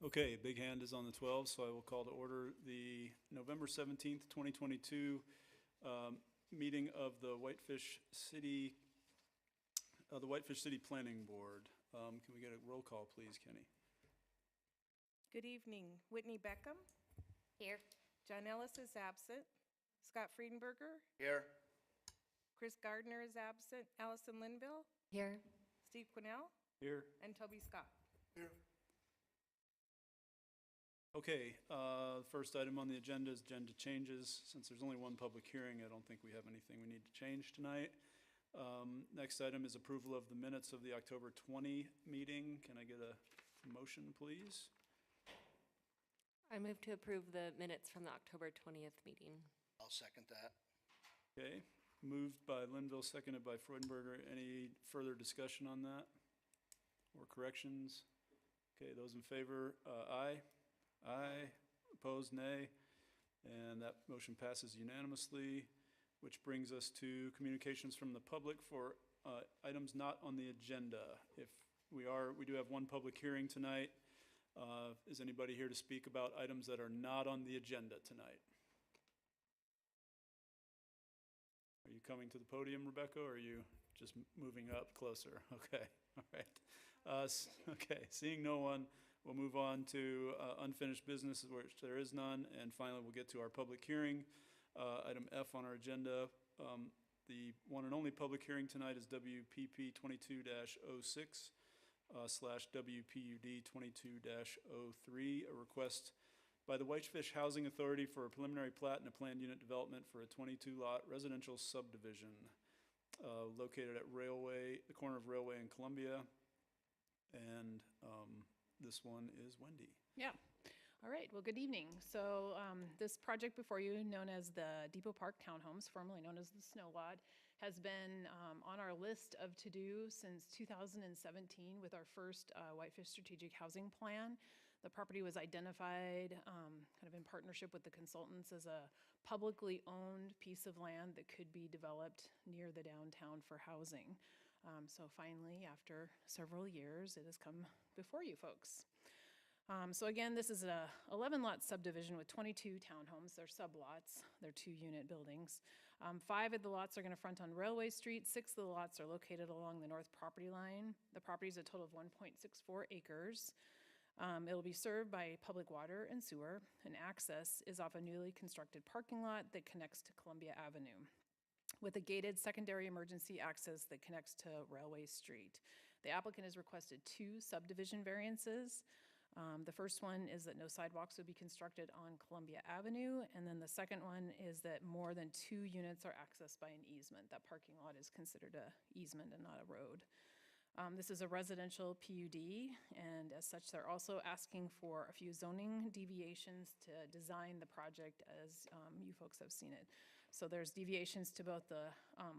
Okay, big hand is on the 12, so I will call to order the November 17th, 2022 meeting of the Whitefish City Planning Board. Can we get a roll call, please, Kenny? Good evening. Whitney Beckham. Here. John Ellis is absent. Scott Friedenberger. Here. Chris Gardner is absent. Allison Linville. Here. Steve Quinnell. Here. And Toby Scott. Here. Okay, first item on the agenda is agenda changes. Since there's only one public hearing, I don't think we have anything we need to change tonight. Next item is approval of the minutes of the October 20 meeting. Can I get a motion, please? I move to approve the minutes from the October 20th meeting. I'll second that. Okay, moved by Linville, seconded by Freudenberger. Any further discussion on that or corrections? Okay, those in favor, aye. Aye. Opposed, nay. And that motion passes unanimously, which brings us to communications from the public for items not on the agenda. We do have one public hearing tonight. Is anybody here to speak about items that are not on the agenda tonight? Are you coming to the podium, Rebecca, or are you just moving up closer? Okay, all right. Okay, seeing no one, we'll move on to unfinished business, which there is none, and finally we'll get to our public hearing. Item F on our agenda, the one and only public hearing tonight is WPP 22-06 / WPUD 22-03, a request by the Whitefish Housing Authority for a preliminary plat and a planned unit development for a 22-lot residential subdivision located at the corner of Railway and Columbia. And this one is Wendy. Yeah. All right. Well, good evening. So this project before you, known as the Depot Park Townhomes, formerly known as the Snow Lot, has been on our list of to-do since 2017 with our first Whitefish Strategic Housing Plan. The property was identified kind of in partnership with the consultants as a publicly owned piece of land that could be developed near the downtown for housing. So finally, after several years, it has come before you folks. So again, this is a 11-lot subdivision with 22 townhomes. They're sublots. They're 2-unit buildings. 5 of the lots are going to front on Railway Street. 6 of the lots are located along the north property line. The property is a total of 1.64 acres. It'll be served by public water and sewer, and access is off a newly constructed parking lot that connects to Columbia Avenue, with a gated secondary emergency access that connects to Railway Street. The applicant has requested 2 subdivision variances. The first one is that no sidewalks would be constructed on Columbia Avenue, and then the second one is that more than 2 units are accessed by an easement. That parking lot is considered an easement and not a road. This is a residential PUD, and as such, they're also asking for a few zoning deviations to design the project as you folks have seen it. So there's deviations to both the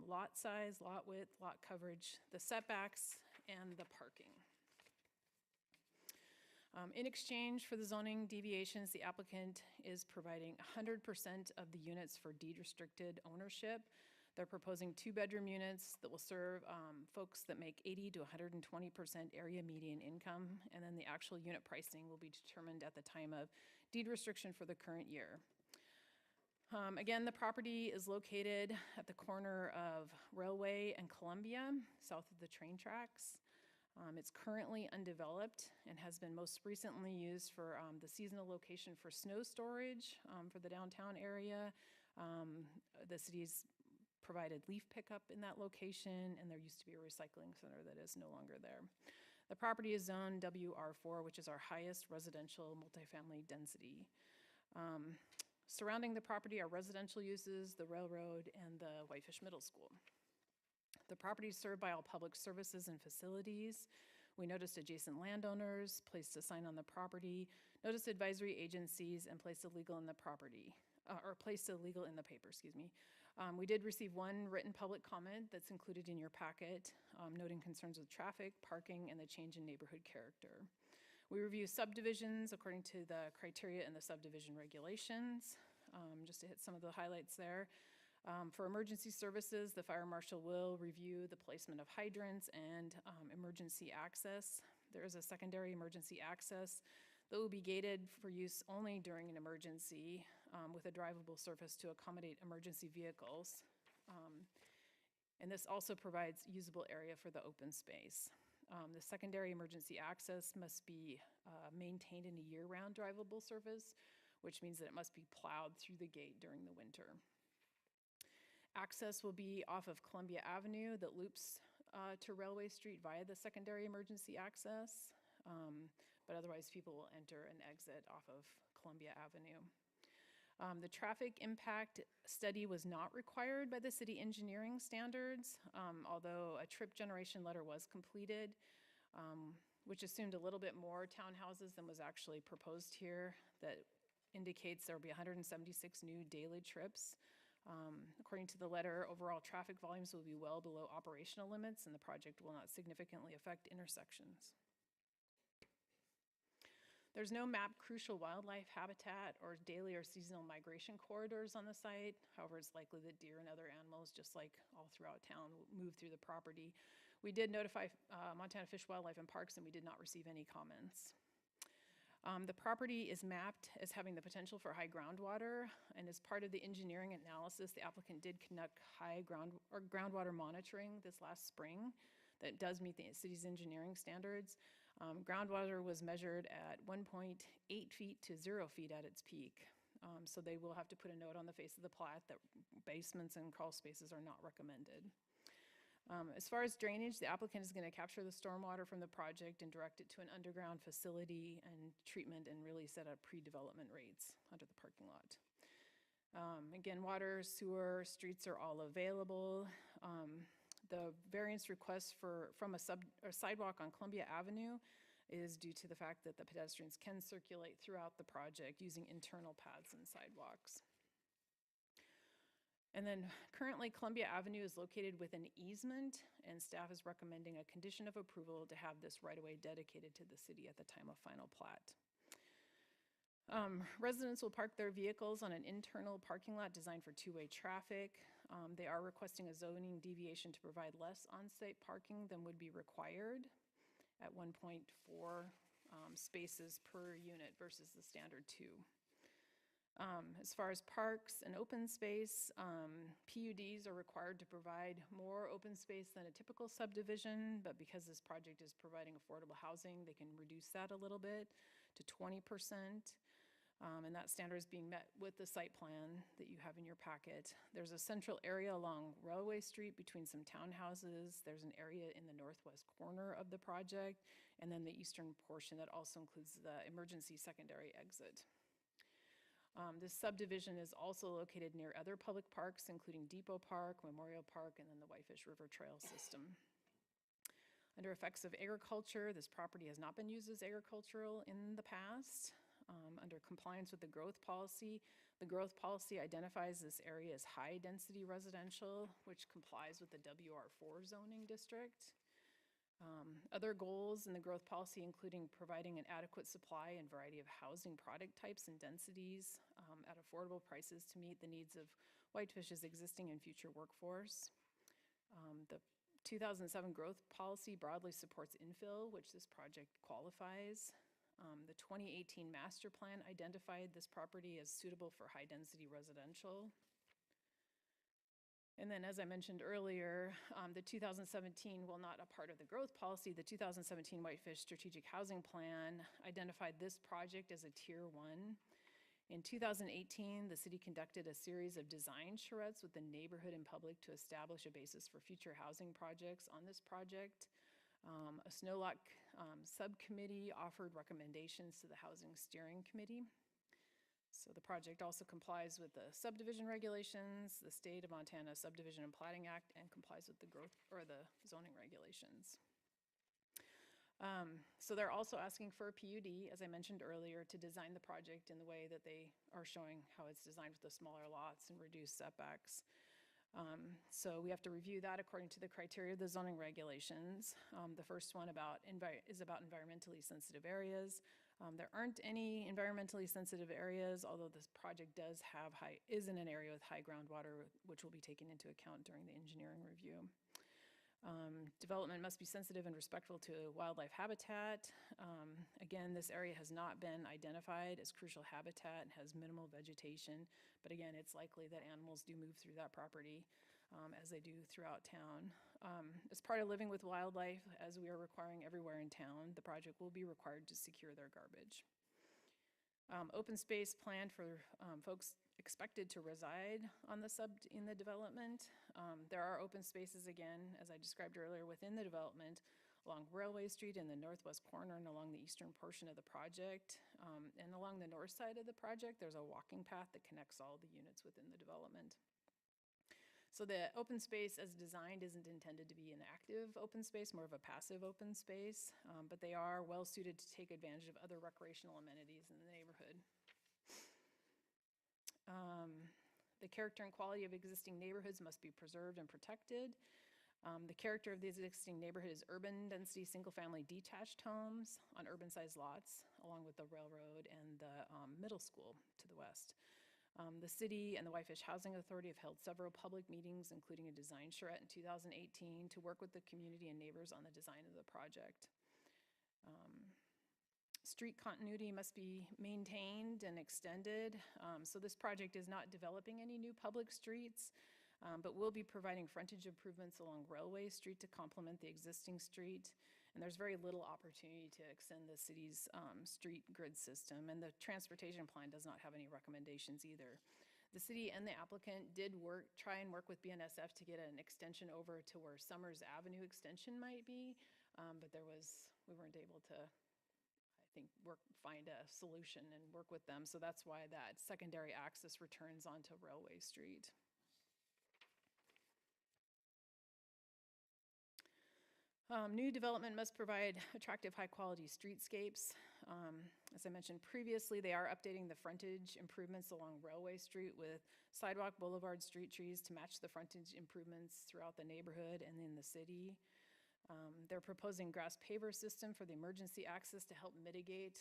lot size, lot width, lot coverage, the setbacks, and the parking. In exchange for the zoning deviations, the applicant is providing 100% of the units for deed-restricted ownership. They're proposing 2-bedroom units that will serve folks that make 80 to 120% area median income, and then the actual unit pricing will be determined at the time of deed restriction for the current year. Again, the property is located at the corner of Railway and Columbia, south of the train tracks. It's currently undeveloped and has been most recently used for the seasonal location for snow storage for the downtown area. The city's provided leaf pickup in that location, and there used to be a recycling center that is no longer there. The property is zoned WR4, which is our highest residential multifamily density. Surrounding the property are residential uses, the railroad, and the Whitefish Middle School. The property is served by all public services and facilities. We noticed adjacent landowners, placed a sign on the property, noticed advisory agencies, and placed a legal in the property, or placed a legal in the paper, excuse me. We did receive 1 written public comment that's included in your packet, noting concerns with traffic, parking, and the change in neighborhood character. We review subdivisions according to the criteria in the subdivision regulations. Just to hit some of the highlights there. For emergency services, the fire marshal will review the placement of hydrants and emergency access. There is a secondary emergency access that will be gated for use only during an emergency with a drivable surface to accommodate emergency vehicles. And this also provides usable area for the open space. The secondary emergency access must be maintained in a year-round drivable surface, which means that it must be plowed through the gate during the winter. Access will be off of Columbia Avenue that loops to Railway Street via the secondary emergency access, but otherwise people will enter and exit off of Columbia Avenue. The traffic impact study was not required by the city engineering standards, although a trip generation letter was completed, which assumed a little bit more townhouses than was actually proposed here. That indicates there will be 176 new daily trips. According to the letter, overall traffic volumes will be well below operational limits, and the project will not significantly affect intersections. There's no mapped crucial wildlife habitat or daily or seasonal migration corridors on the site. However, it's likely that deer and other animals, just like all throughout town, will move through the property. We did notify Montana Fish, Wildlife, and Parks, and we did not receive any comments. The property is mapped as having the potential for high groundwater, and as part of the engineering analysis, the applicant did conduct groundwater monitoring this last spring that does meet the city's engineering standards. Groundwater was measured at 1.8 feet to 0 feet at its peak. So they will have to put a note on the face of the plat that basements and crawl spaces are not recommended. As far as drainage, the applicant is going to capture the stormwater from the project and direct it to an underground facility and treatment and release it at pre-development rates under the parking lot. Again, water, sewer, streets are all available. The variance request from a sidewalk on Columbia Avenue is due to the fact that the pedestrians can circulate throughout the project using internal paths and sidewalks. And then currently Columbia Avenue is located with an easement, and staff is recommending a condition of approval to have this right-of-way dedicated to the city at the time of final plat. Residents will park their vehicles on an internal parking lot designed for two-way traffic. They are requesting a zoning deviation to provide less on-site parking than would be required at 1.4 spaces per unit versus the standard 2. As far as parks and open space, PUDs are required to provide more open space than a typical subdivision, but because this project is providing affordable housing, they can reduce that a little bit to 20%. And that standard is being met with the site plan that you have in your packet. There's a central area along Railway Street between some townhouses. There's an area in the northwest corner of the project, and then the eastern portion that also includes the emergency secondary exit. This subdivision is also located near other public parks, including Depot Park, Memorial Park, and then the Whitefish River Trail system. Under effects of agriculture, this property has not been used as agricultural in the past. Under compliance with the growth policy identifies this area as high-density residential, which complies with the WR4 zoning district. Other goals in the growth policy including providing an adequate supply and variety of housing product types and densities at affordable prices to meet the needs of Whitefish's existing and future workforce. The 2007 growth policy broadly supports infill, which this project qualifies. The 2018 master plan identified this property as suitable for high-density residential. And then, as I mentioned earlier, the 2017, while not a part of the growth policy, the 2017 Whitefish Strategic Housing Plan identified this project as a Tier 1. In 2018, the city conducted a series of design charrettes with the neighborhood and public to establish a basis for future housing projects on this project. A snow lot subcommittee offered recommendations to the Housing Steering Committee. So the project also complies with the subdivision regulations, the State of Montana Subdivision and Platting Act, and complies with the growth or the zoning regulations. So they're also asking for a PUD, as I mentioned earlier, to design the project in the way that they are showing how it's designed with the smaller lots and reduced setbacks. So we have to review that according to the criteria of the zoning regulations. The first one is about environmentally sensitive areas. There aren't any environmentally sensitive areas, although this project is in an area with high groundwater, which will be taken into account during the engineering review. Development must be sensitive and respectful to wildlife habitat. Again, this area has not been identified as crucial habitat and has minimal vegetation. But again, it's likely that animals do move through that property as they do throughout town. As part of living with wildlife, as we are requiring everywhere in town, the project will be required to secure their garbage. Open space planned for folks expected to reside on in the development. There are open spaces, again, as I described earlier, within the development along Railway Street in the northwest corner and along the eastern portion of the project. And along the north side of the project, there's a walking path that connects all the units within the development. So the open space as designed isn't intended to be an active open space, more of a passive open space, but they are well suited to take advantage of other recreational amenities in the neighborhood. The character and quality of existing neighborhoods must be preserved and protected. The character of the existing neighborhood is urban density, single-family detached homes on urban-sized lots, along with the railroad and the middle school to the west. The city and the Whitefish Housing Authority have held several public meetings, including a design charrette in 2018, to work with the community and neighbors on the design of the project. Street continuity must be maintained and extended. So this project is not developing any new public streets, but will be providing frontage improvements along Railway Street to complement the existing street. And there's very little opportunity to extend the city's street grid system, and the transportation plan does not have any recommendations either. The city and the applicant did try and work with BNSF to get an extension over to where Summers Avenue extension might be, but we weren't able to, I think, find a solution and work with them. So that's why that secondary access returns onto Railway Street. New development must provide attractive, high-quality streetscapes. As I mentioned previously, they are updating the frontage improvements along Railway Street with sidewalk, boulevard, street trees to match the frontage improvements throughout the neighborhood and in the city. They're proposing grass paver system for the emergency access to help mitigate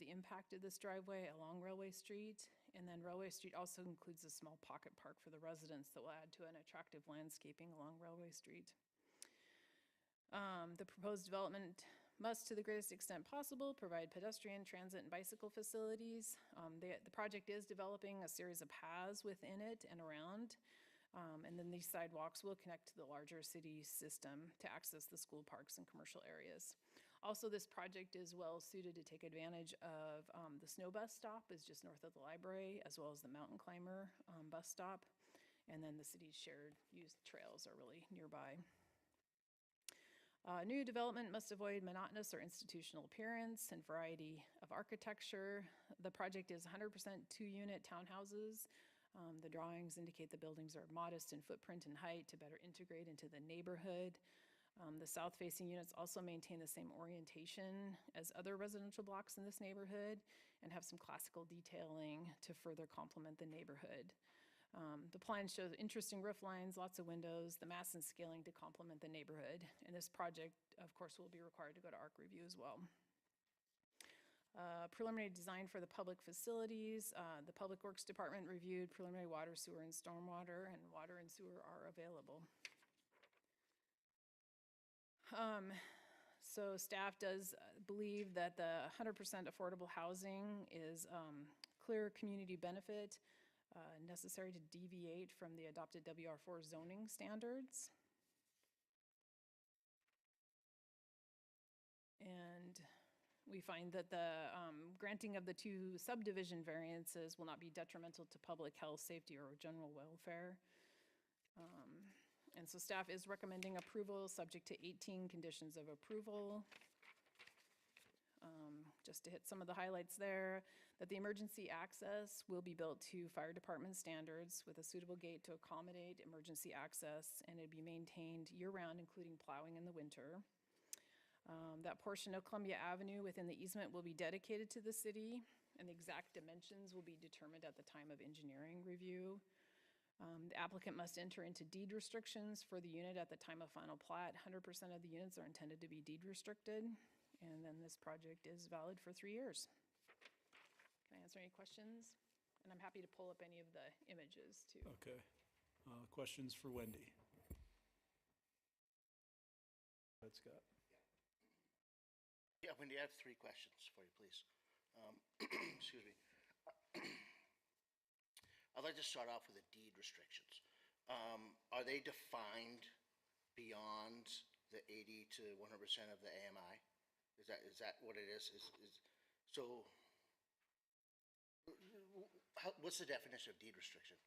the impact of this driveway along Railway Street. And then Railway Street also includes a small pocket park for the residents that will add to an attractive landscaping along Railway Street. The proposed development must, to the greatest extent possible, provide pedestrian, transit, and bicycle facilities. The project is developing a series of paths within it and around, and then these sidewalks will connect to the larger city system to access the school parks and commercial areas. Also, this project is well suited to take advantage of the snow bus stop is just north of the library, as well as the mountain climber bus stop, and then the city's shared use trails are really nearby. New development must avoid monotonous or institutional appearance and variety of architecture. The project is 100% two-unit townhouses. The drawings indicate the buildings are modest in footprint and height to better integrate into the neighborhood. The south-facing units also maintain the same orientation as other residential blocks in this neighborhood and have some classical detailing to further complement the neighborhood. The plan shows interesting roof lines, lots of windows, the mass and scaling to complement the neighborhood. And this project, of course, will be required to go to ARC review as well. Preliminary design for the public facilities. The Public Works Department reviewed preliminary water, sewer, and stormwater, and water and sewer are available. So staff does believe that the 100% affordable housing is clear community benefit. Necessary to deviate from the adopted WR4 zoning standards. And we find that the granting of the 2 subdivision variances will not be detrimental to public health, safety, or general welfare. And so staff is recommending approval subject to 18 conditions of approval. Just to hit some of the highlights there, that the emergency access will be built to fire department standards with a suitable gate to accommodate emergency access, and it'd be maintained year-round, including plowing in the winter. That portion of Columbia Avenue within the easement will be dedicated to the city, and the exact dimensions will be determined at the time of engineering review. The applicant must enter into deed restrictions for the unit at the time of final plat. 100% of the units are intended to be deed restricted. And then this project is valid for 3 years. Can I answer any questions? And I'm happy to pull up any of the images too. Okay. Questions for Wendy? ahead, Scott. Yeah, Wendy, I have 3 questions for you, please. Excuse me. I'd like to start off with the deed restrictions. Are they defined beyond the 80 to 100% of the AMI? Is that what it is? So, what's the definition of deed restriction?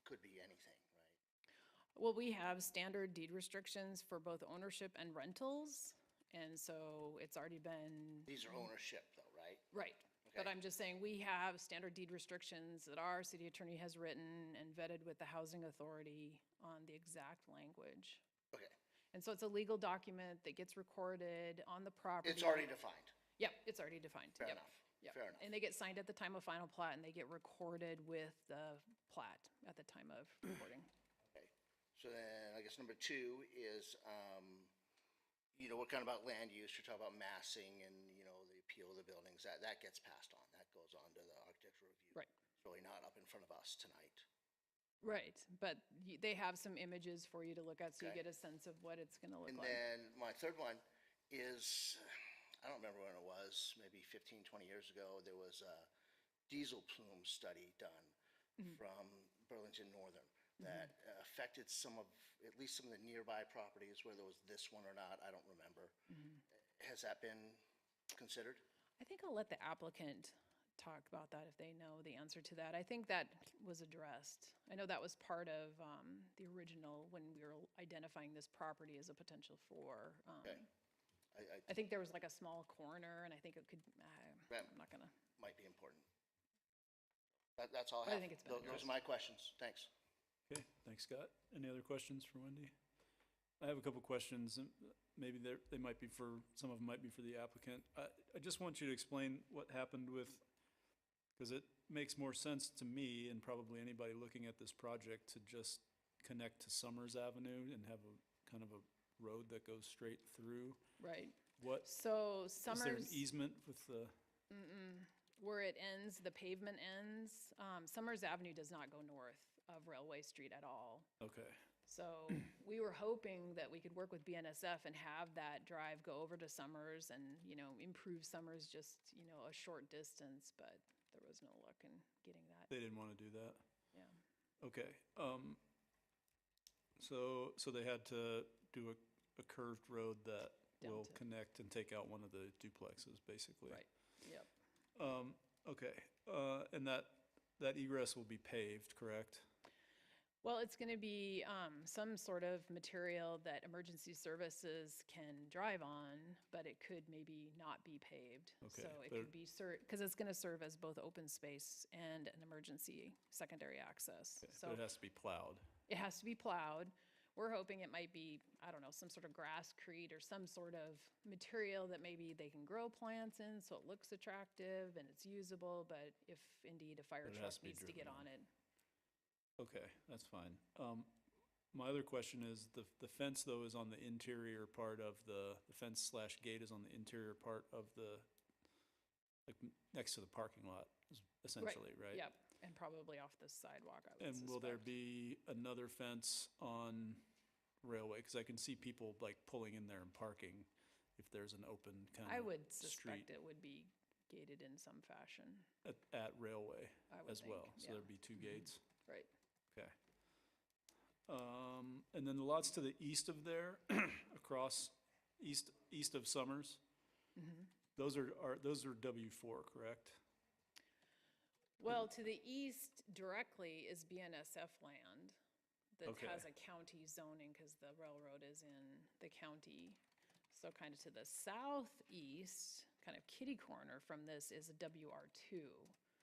Could be anything, right? Well, we have standard deed restrictions for both ownership and rentals, and so it's already been. These are ownership though, right? Right. But Okay. I'm just saying, we have standard deed restrictions that our city attorney has written and vetted with the housing authority on the exact language. Okay. And so it's a legal document that gets recorded on the property. It's already defined. Yep, it's already defined. Fair Yep. enough. Yep. Fair enough. And they get signed at the time of final plat, and they get recorded with the plat at the time of recording. Okay. So then I guess number 2 is, we're kind of about land use. You're talking about massing and, the appeal of the buildings. That gets passed on. That goes on to the architectural review. Right. It's really not up in front of us tonight. Right, but they have some images for you to look at, so you Okay. get a sense of what it's gonna look And like. then my third one is, I don't remember when it was, maybe 15, 20 years ago, there was a diesel plume study done from Burlington Northern that affected at least some of the nearby properties, whether it was this one or not, I don't remember. Has that been considered? I think I'll let the applicant talk about that if they know the answer to that. I think that was addressed. I know that was part of the original, when we were identifying this property as a potential for, Okay. I think there was like a small corner, and I think it could, That I'm not gonna, might be important. That's all I I have. think it's been Those are my questions. Thanks. Okay, thanks, Scott. Any other questions for Wendy? I have a couple questions, and maybe they might be some of them might be for the applicant. I just want you to explain what happened with, because it makes more sense to me and probably anybody looking at this project to just connect to Summers Avenue and have a kind of a road that goes straight through. right. What, So is there an Summers, easement with the, where it ends, the pavement ends, Summers Avenue does not go north of Railway Street at all. okay, So we were hoping that we could work with BNSF and have that drive go over to Summers and, improve Summers just, a short distance, but there was no luck in getting that, they didn't want to do that? yeah. Okay, so they had to do a curved road that Down will to- connect and take out one of the duplexes, basically. Right, yep. Okay, and that egress will be paved, correct? Well, it's gonna be, some sort of material that emergency services can drive on, but it could maybe not be paved. Okay, So it but- could be because it's gonna serve as both open space and an emergency secondary access. Okay, So but it has to be plowed. it has to be plowed. We're hoping it might be, I don't know, some sort of grasscrete or some sort of material that maybe they can grow plants in so it looks attractive and it's usable, but if indeed a fire But it truck has to be needs to get driven on on. it. Okay, that's fine. My other question is, the fence, though, is on the interior part of the fence slash gate is on the interior part of like, next to the parking lot, essentially, right? Yep, and probably off the sidewalk, I would And will there suspect. be another fence on Railway? Because I can see people like pulling in there and parking if there's an open kind of I would street suspect it would be gated in some fashion, at Railway I would as think, well. So yeah. there'd be 2 gates. Right. Okay. And then the lots to the east of there, across east of Summers, Mm-hmm. those are W4, correct? Well, to the east directly is BNSF land that Okay. has a county zoning because the railroad is in the county. So kind of to the southeast, kind of kitty corner from this is a WR2,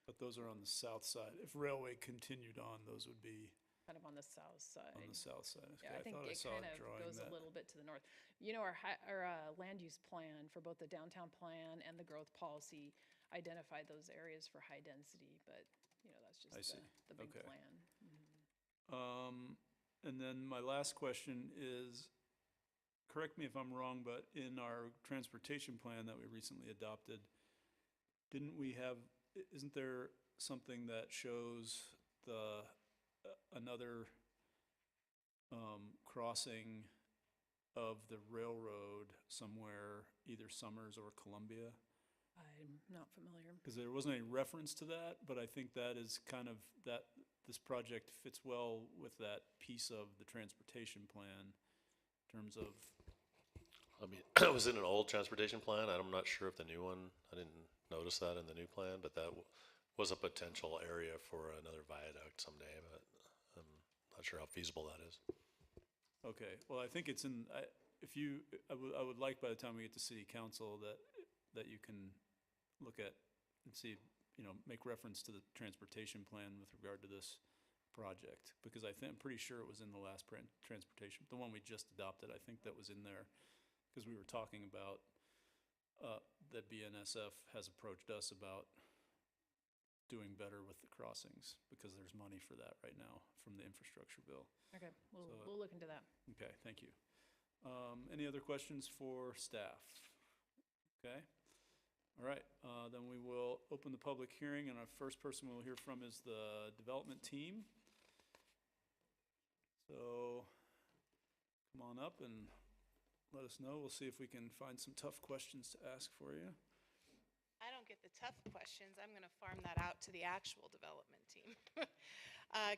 But those are on the south side. If Railway continued on, those would be kind of on the south side. on the south side. Yeah, Okay, I think thought I it saw kind a of drawing goes a that. little bit to the north. Our land use plan for both the downtown plan and the growth policy identified those areas for high density, but, that's I just see. the big Okay. plan. And then my last question is, correct me if I'm wrong, but in our transportation plan that we recently adopted, isn't there something that shows another crossing of the railroad somewhere, either Summers or Columbia? I'm not familiar. Because there wasn't any reference to that, but I think that is kind of, this project fits well with that piece of the transportation plan in terms of, I mean, it was in an old transportation plan. I'm not sure if the new one, I didn't notice that in the new plan, but that was a potential area for another viaduct someday, but I'm not sure how feasible that is. okay, well, I think it's in, I would like by the time we get to city council that you can look at and see, make reference to the transportation plan with regard to this project, because I'm pretty sure it was in the last transportation, the one we just adopted, I think that was in there, because we were talking about, that BNSF has approached us about doing better with the crossings, because there's money for that right now from the infrastructure bill. Okay, So- we'll look into that. Okay, thank you. Any other questions for staff? Okay. All right, then we will open the public hearing, and our first person we'll hear from is the development team. So come on up and let us know. We'll see if we can find some tough questions to ask for you. I don't get the tough questions. I'm going to farm that out to the actual development team.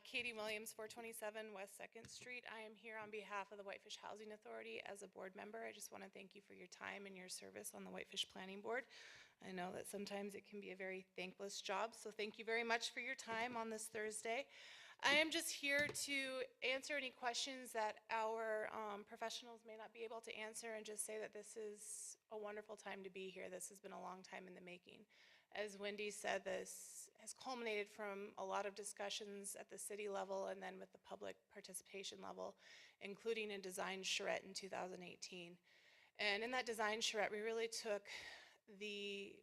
Katie Williams, 427 West 2nd Street. I am here on behalf of the Whitefish Housing Authority as a board member. I just want to thank you for your time and your service on the Whitefish Planning Board. I know that sometimes it can be a very thankless job, so thank you very much for your time on this Thursday. I am just here to answer any questions that our professionals may not be able to answer, and just say that this is a wonderful time to be here. This has been a long time in the making. As Wendy said, this has culminated from a lot of discussions at the city level and then with the public participation level, including a design charrette in 2018. And in that design charrette, we really took the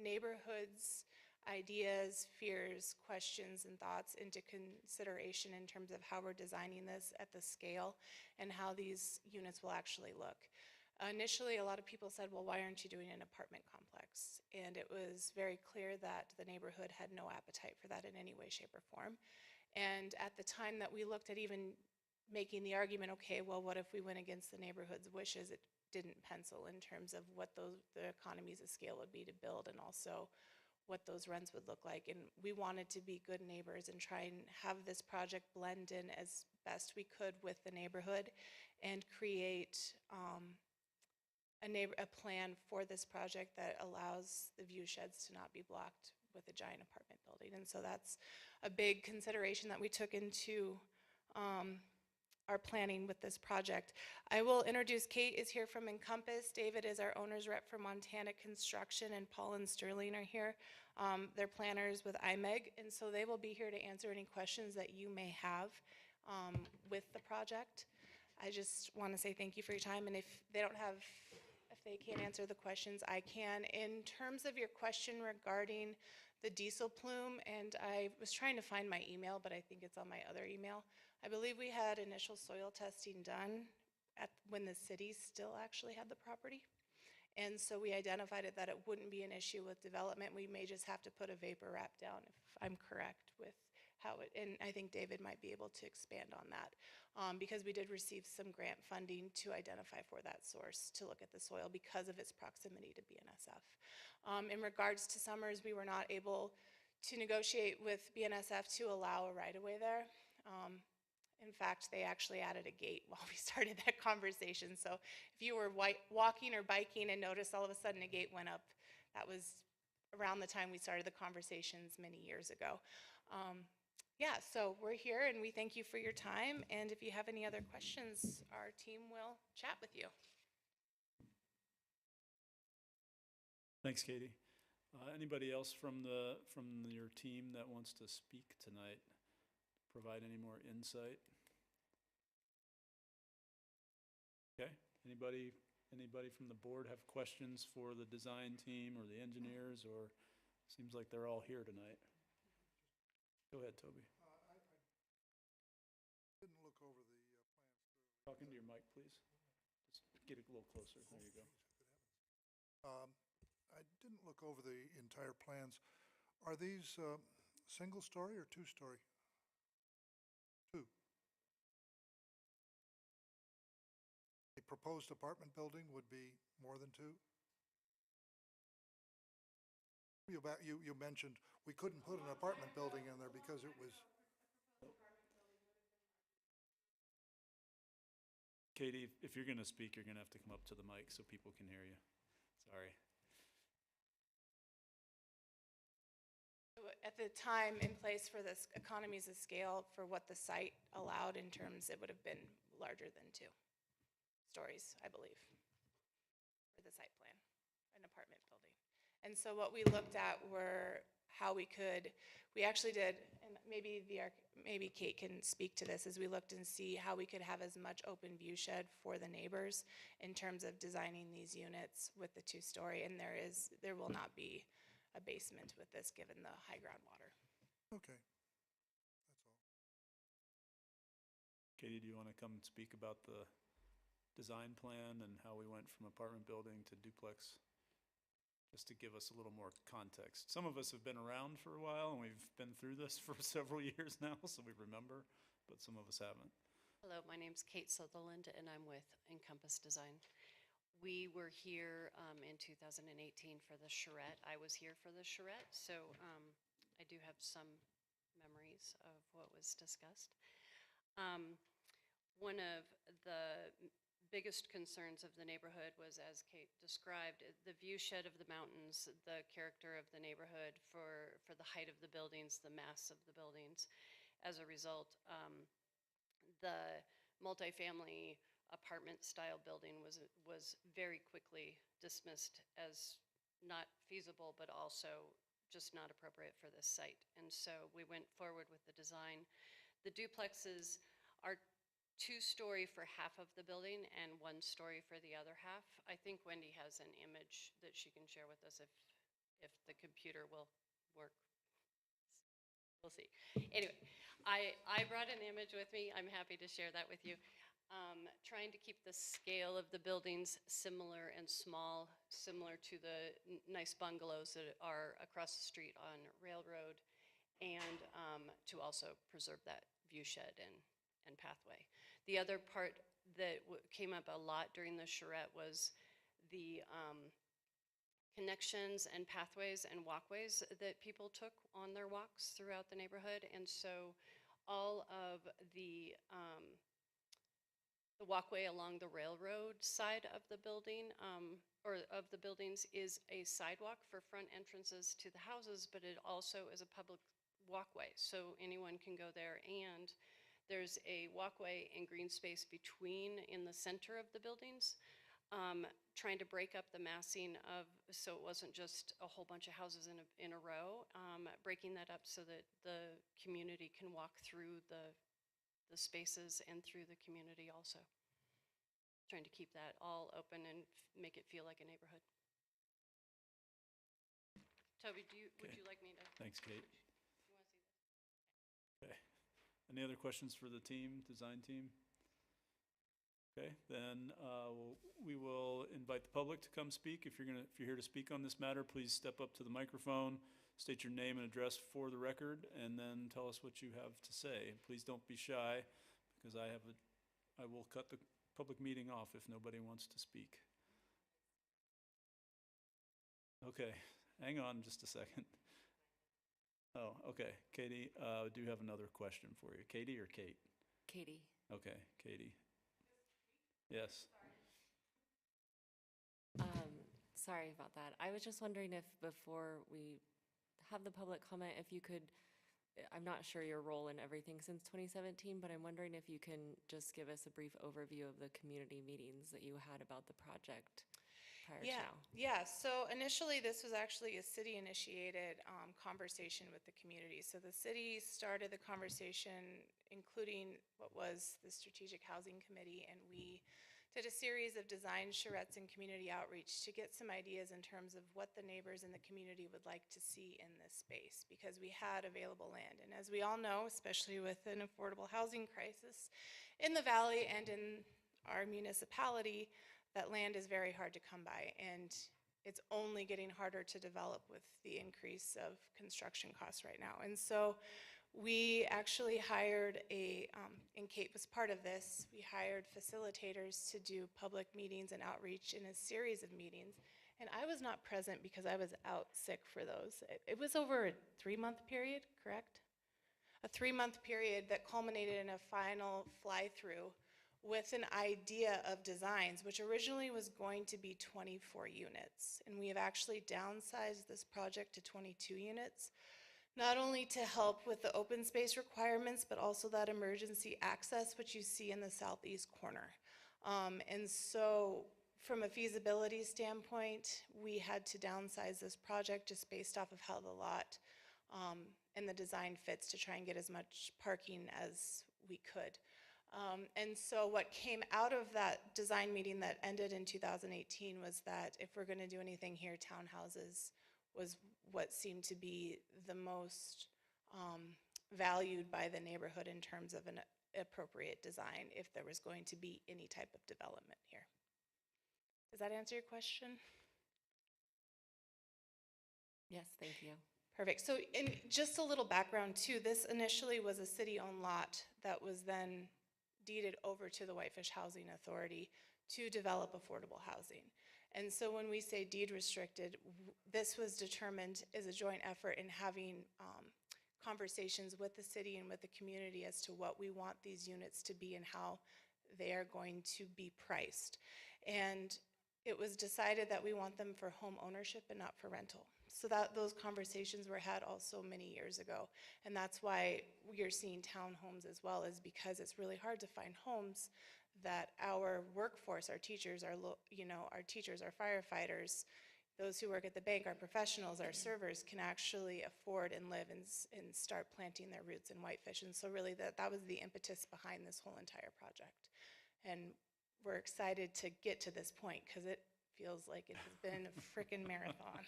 neighborhood's ideas, fears, questions, and thoughts into consideration in terms of how we're designing this at the scale and how these units will actually look. Initially, a lot of people said, well, why aren't you doing an apartment complex? And it was very clear that the neighborhood had no appetite for that in any way, shape, or form. And at the time that we looked at even making the argument, okay, well, what if we went against the neighborhood's wishes? It didn't pencil in terms of what the economies of scale would be to build, and also what those rents would look like. And we wanted to be good neighbors and try and have this project blend in as best we could with the neighborhood and create a plan for this project that allows the view sheds to not be blocked with a giant apartment building. And so that's a big consideration that we took into our planning with this project. I will introduce, Kate is here from Encompass, David is our owner's rep for Montana Construction, and Paul and Sterling are here. They're planners with IMEG, and so they will be here to answer any questions that you may have with the project. I just want to say thank you for your time, and if they can't answer the questions, I can. In terms of your question regarding the diesel plume, and I was trying to find my email, but I think it's on my other email. I believe we had initial soil testing done when the city still actually had the property. And so we identified that it wouldn't be an issue with development. We may just have to put a vapor wrap down, if I'm correct with how it, and I think David might be able to expand on that, because we did receive some grant funding to identify for that source to look at the soil because of its proximity to BNSF. In regards to Summers, we were not able to negotiate with BNSF to allow a right-of-way there. In fact, they actually added a gate while we started that conversation. So if you were walking or biking and noticed all of a sudden a gate went up, that was around the time we started the conversations many years ago. Yeah, so we're here and we thank you for your time. And if you have any other questions, our team will chat with you. Thanks, Katie. Anybody else from your team that wants to speak tonight? Provide any more insight? Okay, anybody from the board have questions for the design team or the engineers, or seems like they're all here tonight? Go ahead, Toby. I didn't look over the plans. Talking to your mic, please. Just get it a little closer. There you go. I didn't look over the entire plans. Are these single story or two-story? Two. proposed apartment building would be more than two? You mentioned we couldn't put an apartment building in there because it was, Katie, if you're going to speak, you're going to have to come up to the mic so people can hear you. Sorry. At the time in place for this economies of scale for what the site allowed in terms, it would have been larger than 2 stories, I believe, for the site plan, an apartment building. And so what we looked at were how we actually did, and maybe Kate can speak to this, as we looked and see how we could have as much open view shed for the neighbors in terms of designing these units with the 2-story, and there will not be a basement with this given the high groundwater. okay, that's all. Katie, do you want to come and speak about the design plan and how we went from apartment building to duplex? Just to give us a little more context. Some of us have been around for a while and we've been through this for several years now, so we remember, but some of us haven't. Hello, my name's Kate Sutherland and I'm with Encompass Design. We were here in 2018 for the charrette. I was here for the charrette, so I do have some memories of what was discussed. One of the biggest concerns of the neighborhood was, as Kate described, the view shed of the mountains, the character of the neighborhood for the height of the buildings, the mass of the buildings. As a result, the multifamily apartment style building was very quickly dismissed as not feasible, but also just not appropriate for this site. And so we went forward with the design. The duplexes are 2-story for half of the building and 1-story for the other half. I think Wendy has an image that she can share with us if the computer will work. We'll see. Anyway, I brought an image with me. I'm happy to share that with you. Trying to keep the scale of the buildings similar and small, similar to the nice bungalows that are across the street on Railroad, and to also preserve that view shed and pathway. The other part that came up a lot during the charrette was the connections and pathways and walkways that people took on their walks throughout the neighborhood. And so all of the walkway along the railroad side of the building, or of the buildings, is a sidewalk for front entrances to the houses, but it also is a public walkway, so anyone can go there. And there's a walkway and green space in the center of the buildings, trying to break up the massing so it wasn't just a whole bunch of houses in a row, breaking that up so that the community can walk through the spaces and through the community also. Trying to keep that all open and make it feel like a neighborhood. Toby, would you like me to? Thanks, Kate. You want to see this? Okay. Any other questions for the design team? Okay, then we will invite the public to come speak. If you're here to speak on this matter, please step up to the microphone, state your name and address for the record, and then tell us what you have to say. Please don't be shy, because I will cut the public meeting off if nobody wants to speak. Okay, hang on just a second. Oh, okay. Katie, do have another question for you. Katie or Kate? Katie. Okay, Katie. Yes. Sorry about that. I was just wondering if before we have the public comment, if you could, I'm not sure your role in everything since 2017, but I'm wondering if you can just give us a brief overview of the community meetings that you had about the project prior to now. Yeah, so initially this was actually a city-initiated conversation with the community. So the city started the conversation, including what was the Strategic Housing Committee, and we did a series of design charrettes and community outreach to get some ideas in terms of what the neighbors in the community would like to see in this space, because we had available land. And as we all know, especially with an affordable housing crisis in the valley and in our municipality, that land is very hard to come by, and it's only getting harder to develop with the increase of construction costs right now. And so We actually hired and Kate was part of this, we hired facilitators to do public meetings and outreach in a series of meetings. And I was not present because I was out sick for those. It was over a 3-month period, correct? A 3-month period that culminated in a final fly-through with an idea of designs, which originally was going to be 24 units. And we have actually downsized this project to 22 units, not only to help with the open space requirements, but also that emergency access, which you see in the southeast corner. And so from a feasibility standpoint, we had to downsize this project just based off of how the lot and the design fits to try and get as much parking as we could. And so what came out of that design meeting that ended in 2018 was that if we're going to do anything here, townhouses was what seemed to be the most valued by the neighborhood in terms of an appropriate design if there was going to be any type of development here. Does that answer your question? Yes, thank you. Perfect. So, and just a little background too, this initially was a city-owned lot that was then deeded over to the Whitefish Housing Authority to develop affordable housing. And so when we say deed restricted, this was determined as a joint effort in having conversations with the city and with the community as to what we want these units to be and how they are going to be priced. And it was decided that we want them for home ownership and not for rental. So that those conversations were had also many years ago. And that's why we are seeing townhomes as well, is because it's really hard to find homes that our workforce, our teachers, our teachers, our firefighters, those who work at the bank, our professionals, our servers can actually afford and live and start planting their roots in Whitefish. And so really that was the impetus behind this whole entire project. And we're excited to get to this point because it feels like it has been a frickin' marathon.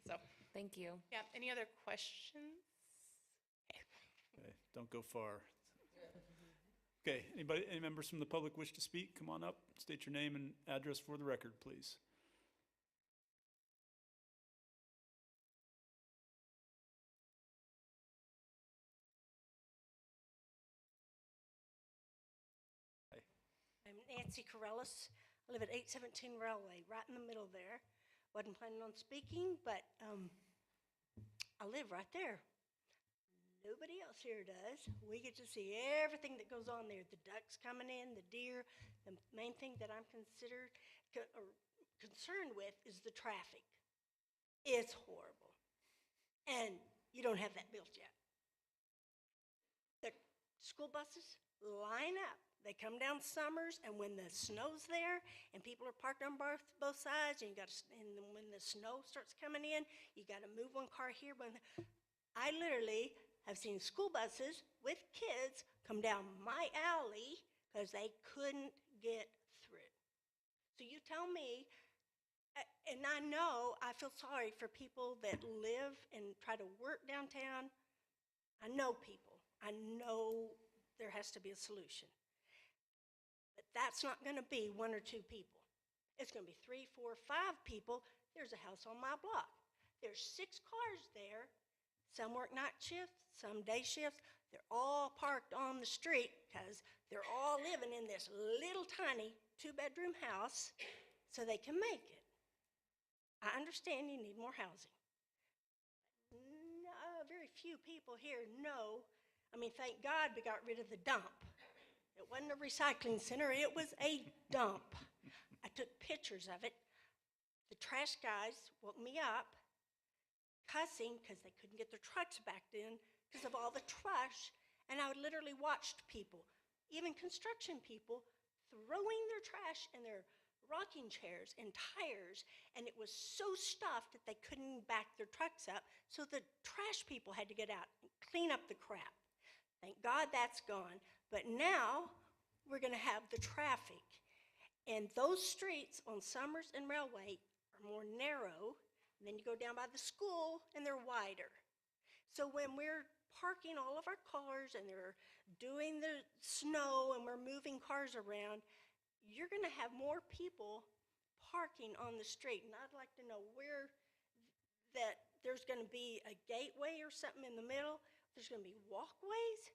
So, Thank you. yeah, any other questions? Okay, don't go far. Okay, any members from the public wish to speak? Come on up, state your name and address for the record, please. I'm Nancy Corellis. I live at 817 Railway, right in the middle there. Wasn't planning on speaking, but I live right there. Nobody else here does. We get to see everything that goes on there. The ducks coming in, the deer. The main thing that I'm concerned with is the traffic. It's horrible. And you don't have that built yet. The school buses line up. They come down Summers, and when the snow's there and people are parked on both sides, and when the snow starts coming in, you got to move one car here. I literally have seen school buses with kids come down my alley because they couldn't get through. So you tell me, and I know I feel sorry for people that live and try to work downtown. I know people. I know there has to be a solution. But that's not going to be 1 or 2 people. It's going to be 3, 4, 5 people. There's a house on my block. There's 6 cars there. Some work night shifts, some day shifts. They're all parked on the street because they're all living in this little tiny 2-bedroom house so they can make it. I understand you need more housing. No, very few people here know. I mean, thank God we got rid of the dump. It wasn't a recycling center, it was a dump. I took pictures of it. The trash guys woke me up, cussing because they couldn't get their trucks backed in because of all the trash. And I literally watched people, even construction people, throwing their trash in their rocking chairs and tires, and it was so stuffed that they couldn't back their trucks up, so the trash people had to get out and clean up the crap. Thank God that's gone. But now we're going to have the traffic. And those streets on Summers and Railway are more narrow. And then you go down by the school and they're wider. So when we're parking all of our cars and they're doing the snow and we're moving cars around, you're going to have more people parking on the street. And I'd like to know where that there's going to be a gateway or something in the middle There's going to be walkways.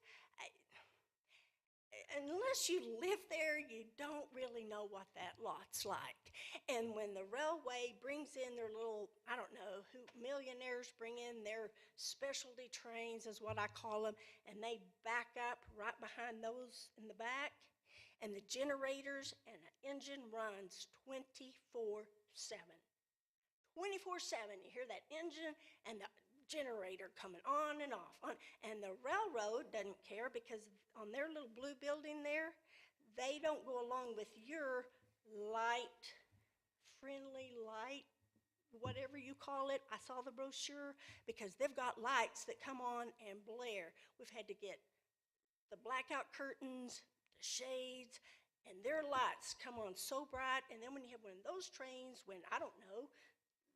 Unless you live there, you don't really know what that lot's like. And when the railway brings in their little, I don't know, who millionaires bring in their specialty trains, is what I call them, and they back up right behind those in the back, and the generators and the engine runs 24/7. 24/7, you hear that engine and the generator coming on and off. And the railroad doesn't care because on their little blue building there, they don't go along with your light, friendly light, whatever you call it. I saw the brochure because they've got lights that come on and blare. We've had to get the blackout curtains, the shades, and their lights come on so bright. And then when you have one of those trains, when, I don't know,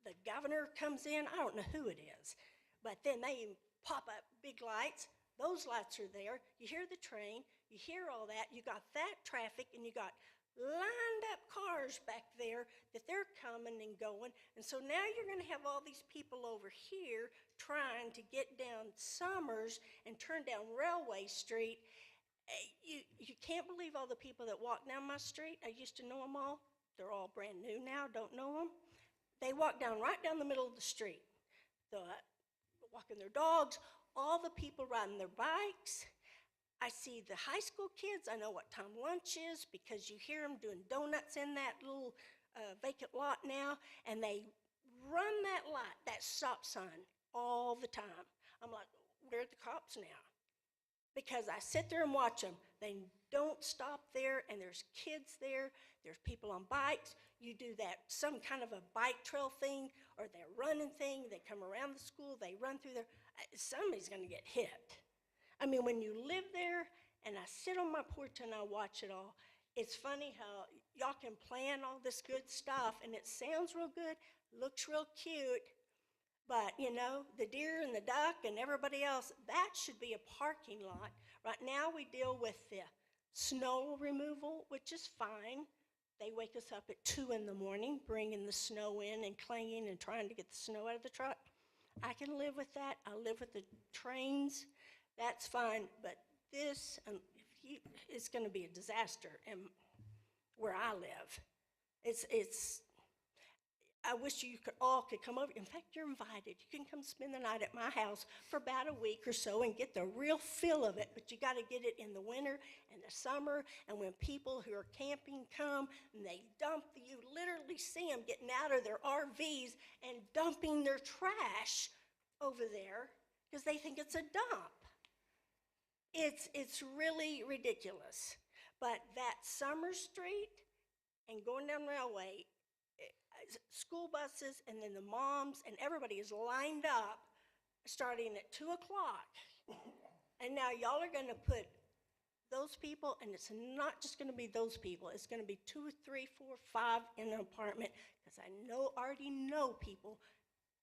the governor comes in, I don't know who it is, but then they pop up big lights. Those lights are there. You hear the train, you hear all that, you got that traffic, and you got lined up cars back there that they're coming and going. And so now you're going to have all these people over here trying to get down Summers and turn down Railway Street. You can't believe all the people that walk down my street. I used to know them all. They're all brand new now, don't know them. They walk right down the middle of the street. Walking their dogs, all the people riding their bikes. I see the high school kids. I know what time lunch is because you hear them doing donuts in that little vacant lot now, and they run that light, that stop sign, all the time. I'm like, where are the cops now? Because I sit there and watch them. They don't stop there, and there's kids there. There's people on bikes. You do that, some kind of a bike trail thing, or they're running thing. They come around the school. They run through there. Somebody's going to get hit. I mean, when you live there, and I sit on my porch and I watch it all, it's funny how y'all can plan all this good stuff, and it sounds real good, looks real cute, but, you know, the deer and the duck and everybody else, that should be a parking lot. Right now, we deal with the snow removal, which is fine. They wake us up at 2 in the morning, bringing the snow in and clanging and trying to get the snow out of the truck. I can live with that. I live with the trains. That's fine. But this, it's going to be a disaster where I live. I wish you all could come over. In fact, you're invited. You can come spend the night at my house for about a week or so and get the real feel of it. But you got to get it in the winter and the summer, and when people who are camping come and they dump, you literally see them getting out of their RVs and dumping their trash over there because they think it's a dump. It's really ridiculous. But that Summer Street and going down Railway, school buses and then the moms and everybody is lined up starting at 2 o'clock. And now y'all are going to put those people, and it's not just going to be those people. It's going to be 2, 3, 4, 5 in an apartment, because I already know people,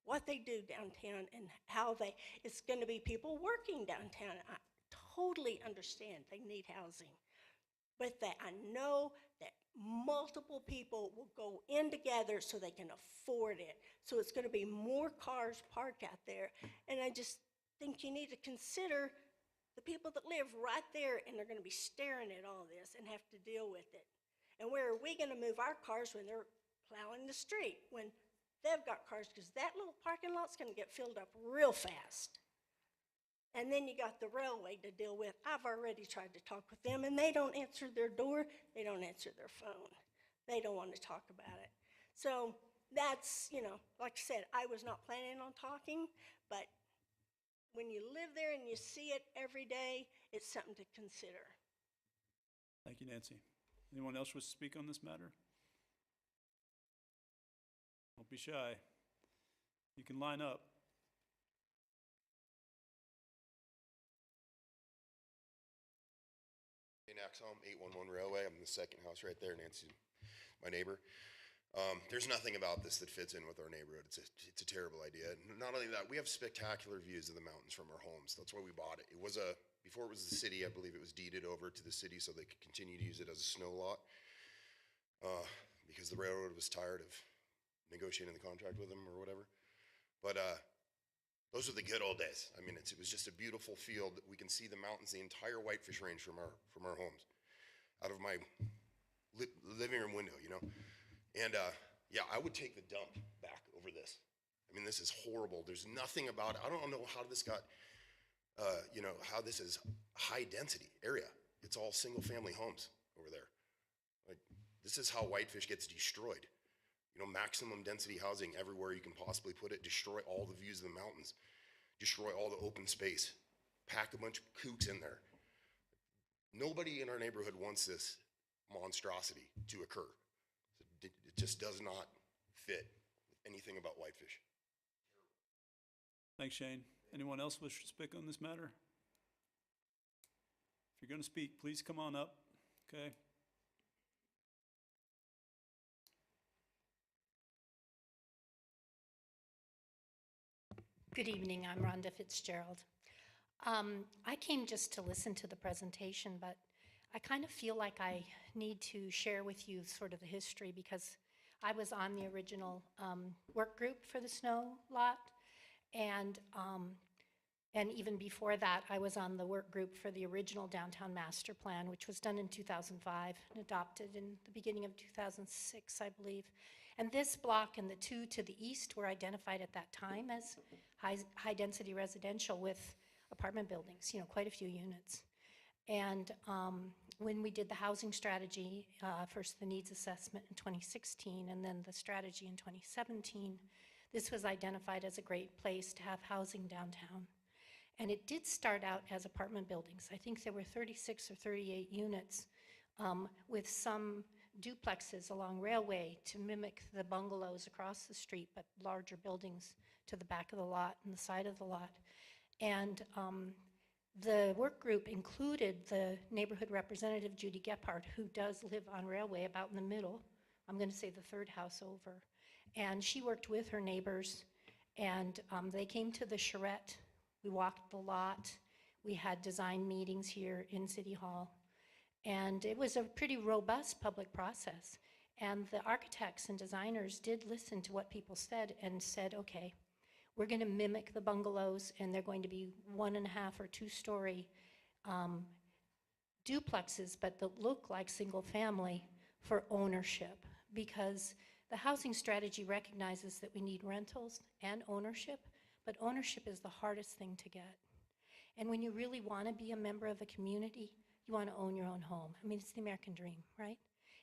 what they do downtown and how it's going to be people working downtown. I totally understand they need housing. But I know that multiple people will go in together so they can afford it. So it's going to be more cars parked out there. And I just think you need to consider the people that live right there and they're going to be staring at all this and have to deal with it. And where are we going to move our cars when they're plowing the street, when they've got cars? Because that little parking lot's going to get filled up real fast. And then you got the railway to deal with. I've already tried to talk with them, and they don't answer their door. They don't answer their phone. They don't want to talk about it. So that's, like I said, I was not planning on talking, but when you live there and you see it every day, it's something to consider. Thank you, Nancy. Anyone else wish to speak on this matter? Don't be shy. You can line up. Home, 811 Railway. I'm in the second house right there. Nancy, my neighbor. There's nothing about this that fits in with our neighborhood. It's a terrible idea. Not only that, we have spectacular views of the mountains from our homes. That's why we bought it. Before it was the city, I believe it was deeded over to the city so they could continue to use it as a snow lot. Because the railroad was tired of negotiating the contract with them or whatever. But Those were the good old days. I mean, it was just a beautiful field. We can see the mountains, the entire Whitefish range from our homes, out of my living room window, you know? And yeah, I would take the dump back over this. I mean, this is horrible. There's nothing about it. I don't know how this got, you know, how this is high density area. It's all single family homes over there. Like, this is how Whitefish gets destroyed. You know, maximum density housing everywhere you can possibly put it, destroy all the views of the mountains, destroy all the open space, pack a bunch of kooks in there. Nobody in our neighborhood wants this monstrosity to occur. It just does not fit anything about Whitefish. Thanks, Shane. Anyone else wish to speak on this matter? If you're going to speak, please come on up, okay? Good evening, I'm Rhonda Fitzgerald. I came just to listen to the presentation, but I kind of feel like I need to share with you sort of the history because I was on the original work group for the snow lot, and even before that, I was on the work group for the original downtown master plan, which was done in 2005 and adopted in the beginning of 2006, I believe. And this block and the two to the east were identified at that time as high-density residential with apartment buildings, you know, quite a few units. And when we did the housing strategy, first the needs assessment in 2016 and then the strategy in 2017, this was identified as a great place to have housing downtown. And it did start out as apartment buildings. I think there were 36 or 38 units with some duplexes along Railway to mimic the bungalows across the street, but larger buildings to the back of the lot and the side of the lot. And the work group included the neighborhood representative, Judy Gephardt, who does live on Railway about in the middle. I'm going to say the third house over. And she worked with her neighbors, and they came to the charrette. We walked the lot. We had design meetings here in City Hall. And it was a pretty robust public process. And the architects and designers did listen to what people said and said, okay, we're going to mimic the bungalows, and they're going to be 1.5 or 2-story duplexes, but that look like single family for ownership, because the housing strategy recognizes that we need rentals and ownership, but ownership is the hardest thing to get. And when you really want to be a member of a community, you want to own your own home. I mean, it's the American dream, right?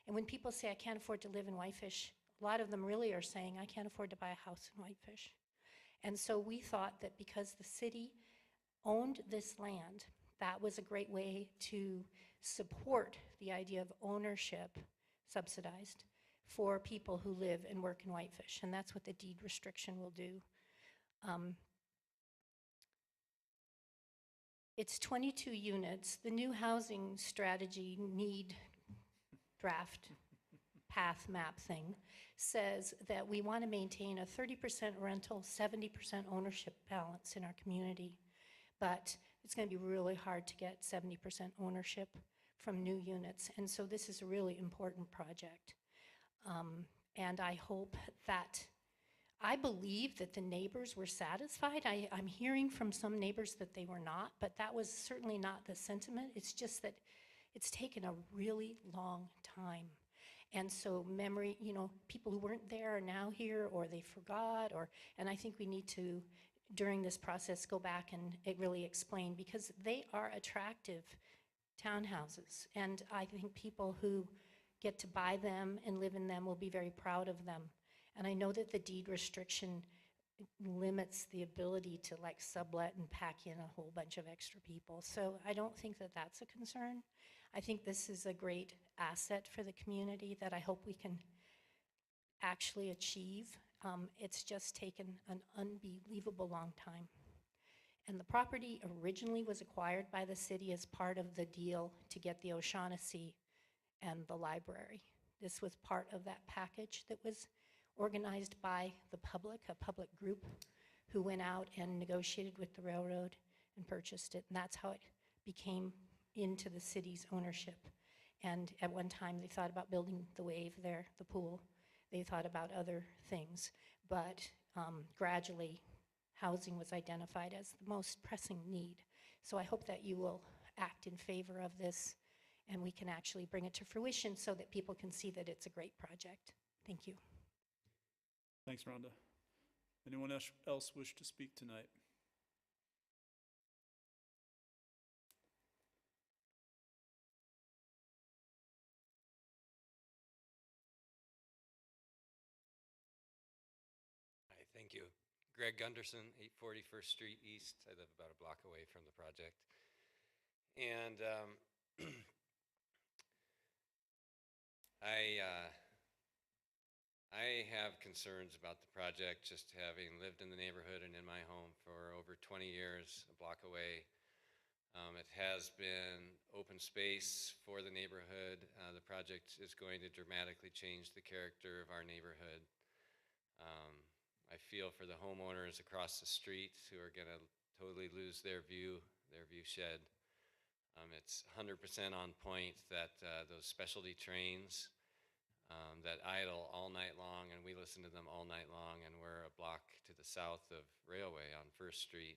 And when people say, I can't afford to live in Whitefish, a lot of them really are saying, I can't afford to buy a house in Whitefish. And so we thought that because the city owned this land, that was a great way to support the idea of ownership, subsidized, for people who live and work in Whitefish. And that's what the deed restriction will do. It's 22 units. The new housing strategy need draft path map thing says that we want to maintain a 30% rental, 70% ownership balance in our community. But it's going to be really hard to get 70% ownership from new units. And so this is a really important project. And I hope that, I believe that the neighbors were satisfied. I'm hearing from some neighbors that they were not, but that was certainly not the sentiment. It's just that it's taken a really long time. And so memory, you know, people who weren't there are now here, or they forgot, and I think we need to, during this process, go back and really explain, because they are attractive townhouses. And I think people who get to buy them and live in them will be very proud of them. And I know that the deed restriction limits the ability to like sublet and pack in a whole bunch of extra people. So I don't think that that's a concern. I think this is a great asset for the community that I hope we can actually achieve. It's just taken an unbelievable long time. And the property originally was acquired by the city as part of the deal to get the O'Shaughnessy and the library. This was part of that package that was organized by the public, a public group who went out and negotiated with the railroad and purchased it. And that's how it became into the city's ownership. And at one time they thought about building the wave there, the pool. They thought about other things, but gradually housing was identified as the most pressing need. So I hope that you will act in favor of this and we can actually bring it to fruition so that people can see that it's a great project. Thank you. Thanks, Rhonda. Anyone else wish to speak tonight? Hi, thank you. Greg Gunderson, 840 First Street East. I live about a block away from the project. And I have concerns about the project, just having lived in the neighborhood and in my home for over 20 years, a block away. It has been open space for the neighborhood. The project is going to dramatically change the character of our neighborhood. I feel for the homeowners across the street who are going to totally lose their view shed. It's 100% on point that those specialty trains that idle all night long, and we listen to them all night long, and we're a block to the south of Railway on First Street.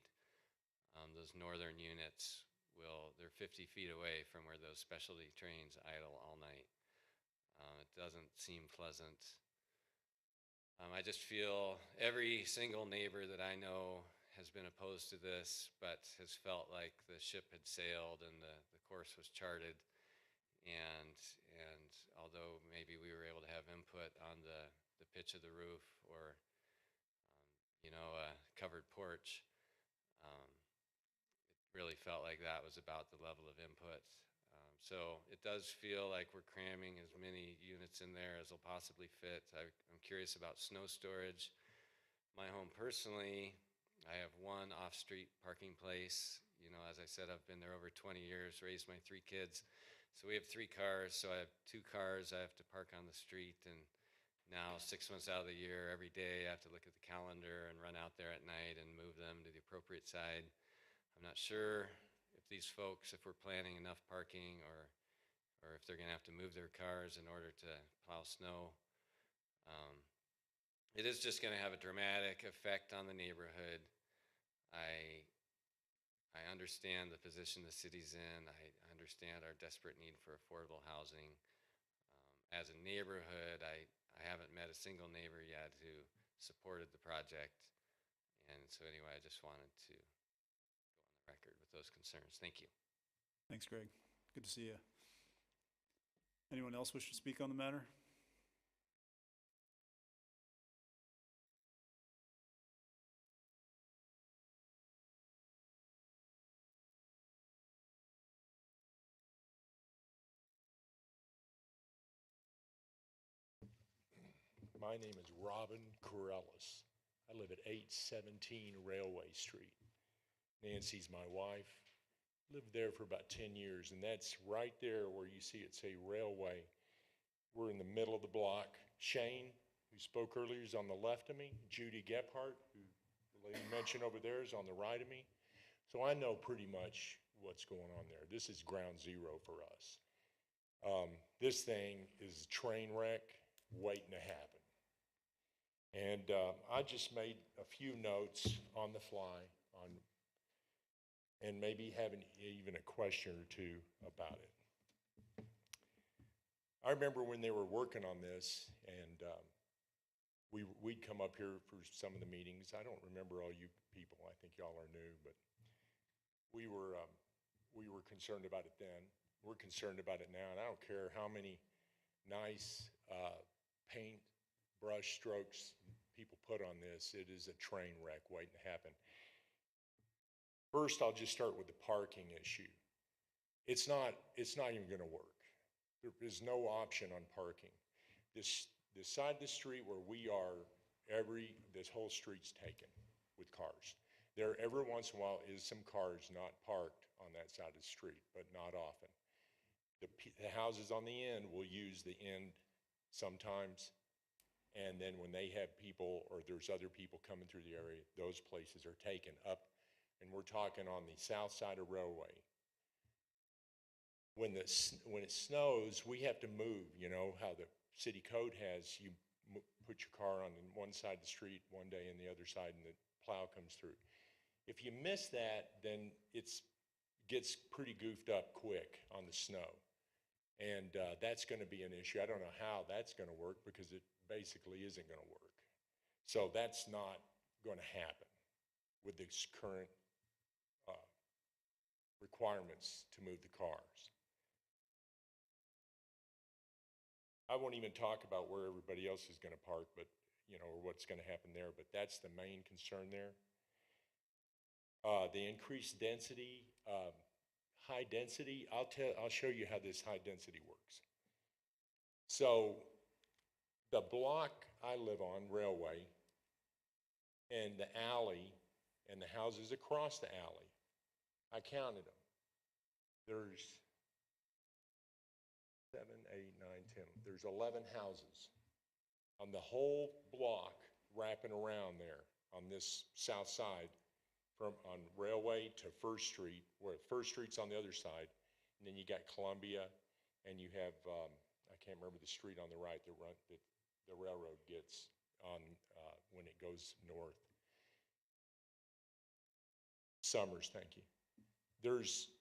Those northern units they're 50 feet away from where those specialty trains idle all night. It doesn't seem pleasant. I just feel every single neighbor that I know has been opposed to this, but has felt like the ship had sailed and the course was charted. And although maybe we were able to have input on the pitch of the roof or, a covered porch, it really felt like that was about the level of input. So it does feel like we're cramming as many units in there as will possibly fit. I'm curious about snow storage. My home personally, I have one off-street parking place. As I said, I've been there over 20 years, raised my 3 kids. So we have 3 cars, so I have 2 cars I have to park on the street, and now 6 months out of the year, every day I have to look at the calendar and run out there at night and move them to the appropriate side. I'm not sure if these folks, if we're planning enough parking or if they're going to have to move their cars in order to plow snow. It is just going to have a dramatic effect on the neighborhood. I understand the position the city's in. I understand our desperate need for affordable housing. As a neighborhood, I haven't met a single neighbor yet who supported the project. And so anyway, I just wanted to go on the record with those concerns. Thank you. Thanks, Greg. Good to see you. Anyone else wish to speak on the matter? My name is Robin Corellis. I live at 817 Railway Street. Nancy's my wife. Lived there for about 10 years, and that's right there where you see it say Railway. We're in the middle of the block. Shane, who spoke earlier, is on the left of me. Judy Gephardt, who the lady mentioned over there, is on the right of me. So I know pretty much what's going on there. This is ground zero for us. This thing is a train wreck waiting to happen. And I just made a few notes on the fly and maybe having even a question or two about it. I remember when they were working on this, and we'd come up here for some of the meetings. I don't remember all you people. I think y'all are new, but we were concerned about it then. We're concerned about it now, and I don't care how many nice paint brush strokes people put on this. It is a train wreck waiting to happen. First, I'll just start with the parking issue. It's not even going to work. There is no option on parking. This side of the street where we are, this whole street's taken with cars. There every once in a while is some cars not parked on that side of the street, but not often. The houses on the end will use the end sometimes, and then when they have people or there's other people coming through the area, those places are taken up, and we're talking on the south side of Railway. When it snows, we have to move. You know how the city code has, you put your car on one side of the street one day and the other side, and the plow comes through. If you miss that, then gets pretty goofed up quick on the snow. And that's going to be an issue. I don't know how that's going to work because it basically isn't going to work. So that's not going to happen with this current requirements to move the cars. I won't even talk about where everybody else is going to park, but or what's going to happen there. But that's the main concern there. The increased density. High density, I'll show you how this high density works. So the block I live on, Railway, and the alley and the houses across the alley, I counted them. There's 7, 8, 9, 10. There's 11 houses on the whole block wrapping around there on this south side. On Railway to First Street, where First Street's on the other side, and then you got Columbia, and you have, I can't remember the street on the right that the railroad gets on when it goes north. Summers, thank you. There's,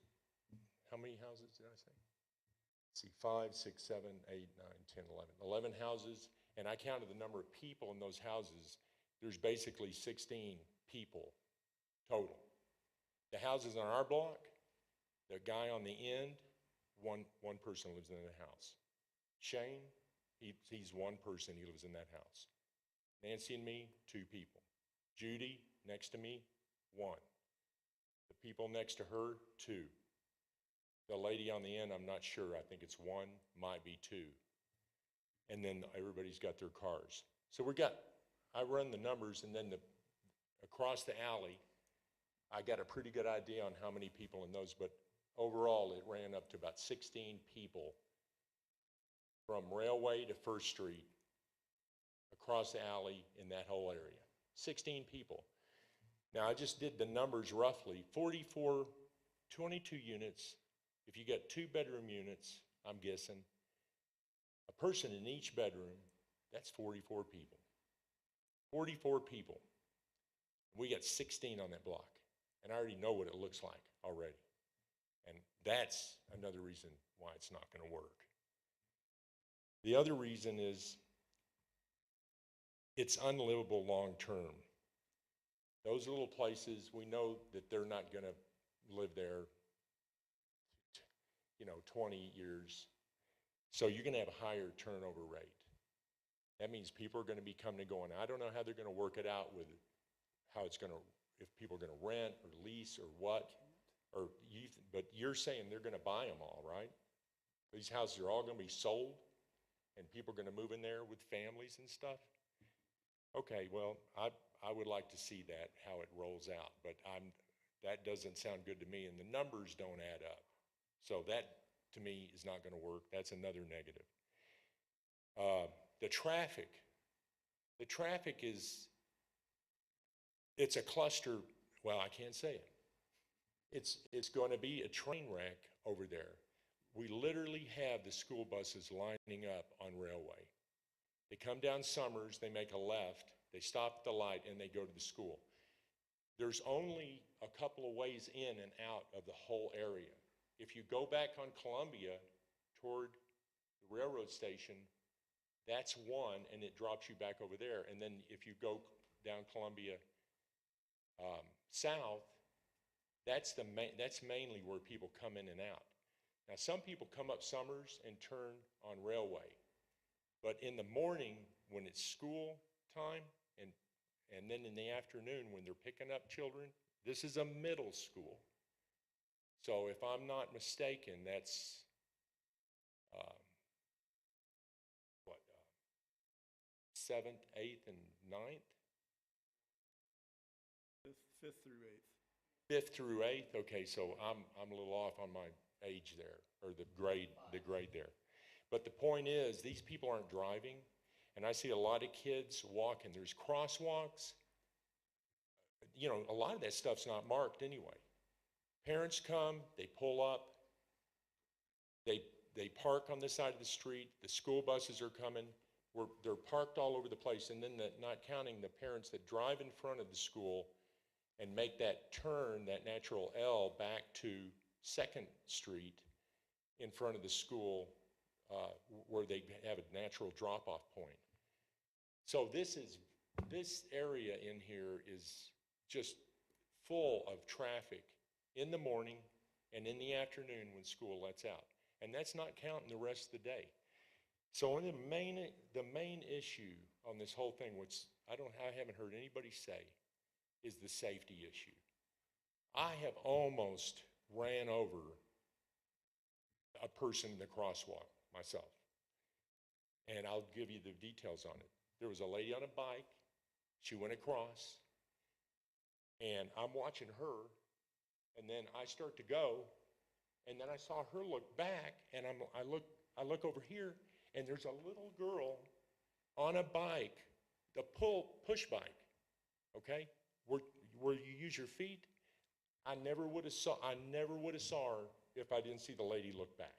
how many houses did I say? Let's see, 5, 6, 7, 8, 9, 10, 11. 11 houses, and I counted the number of people in those houses. There's basically 16 people total. The houses on our block, the guy on the end, one person lives in the house. Shane, he's one person, he lives in that house. Nancy and me, 2 people. Judy, next to me, 1. The people next to her, 2. The lady on the end, I'm not sure, I think it's 1, might be 2. And then everybody's got their cars. So I run the numbers, and then across the alley, I got a pretty good idea on how many people in those, but overall it ran up to about 16 people from Railway to First Street across the alley in that whole area. 16 people. Now I just did the numbers roughly. 22 units. If you got 2-bedroom units, I'm guessing, a person in each bedroom, that's 44 people. 44 people. We got 16 on that block. And I already know what it looks like already. And that's another reason why it's not going to work. The other reason is it's unlivable long term. Those little places, we know that they're not going to live there, 20 years. So you're going to have a higher turnover rate. That means people are going to be coming and going. I don't know how they're going to work it out with how it's going to, if people are going to rent or lease or what, but you're saying they're going to buy them all, right? These houses are all going to be sold, and people are going to move in there with families and stuff? Okay, well, I would like to see that, how it rolls out, but that doesn't sound good to me, and the numbers don't add up. So that, to me, is not going to work. That's another negative. The traffic is, it's a cluster, well, I can't say it. It's going to be a train wreck over there. We literally have the school buses lining up on Railway. They come down Summers, they make a left, they stop at the light, and they go to the school. There's only a couple of ways in and out of the whole area. If you go back on Columbia toward the railroad station, that's one, and it drops you back over there. And then if you go down Columbia south, that's mainly where people come in and out. Now, some people come up Summers and turn on Railway, but in the morning when it's school time and then in the afternoon when they're picking up children, this is a middle school. So if I'm not mistaken, that's 7th, 8th, and 9th? 5th through 8th. 5th through 8th. Okay, so I'm a little off on my age there, or the grade there. But the point is, these people aren't driving, and I see a lot of kids walking. There's crosswalks. A lot of that stuff's not marked anyway. Parents come, they pull up, they park on the side of the street, the school buses are coming, they're parked all over the place, and then not counting the parents that drive in front of the school and make that turn, that natural L back to 2nd Street in front of the school where they have a natural drop-off point. So this area in here is just full of traffic in the morning and in the afternoon when school lets out. And that's not counting the rest of the day. So the main issue on this whole thing, which I haven't heard anybody say, is the safety issue. I have almost ran over a person in the crosswalk myself. And I'll give you the details on it. There was a lady on a bike. She went across. And I'm watching her. And then I start to go. And then I saw her look back. And I look over here. And there's a little girl on a bike, the push bike, okay, where you use your feet. I never would have saw her if I didn't see the lady look back.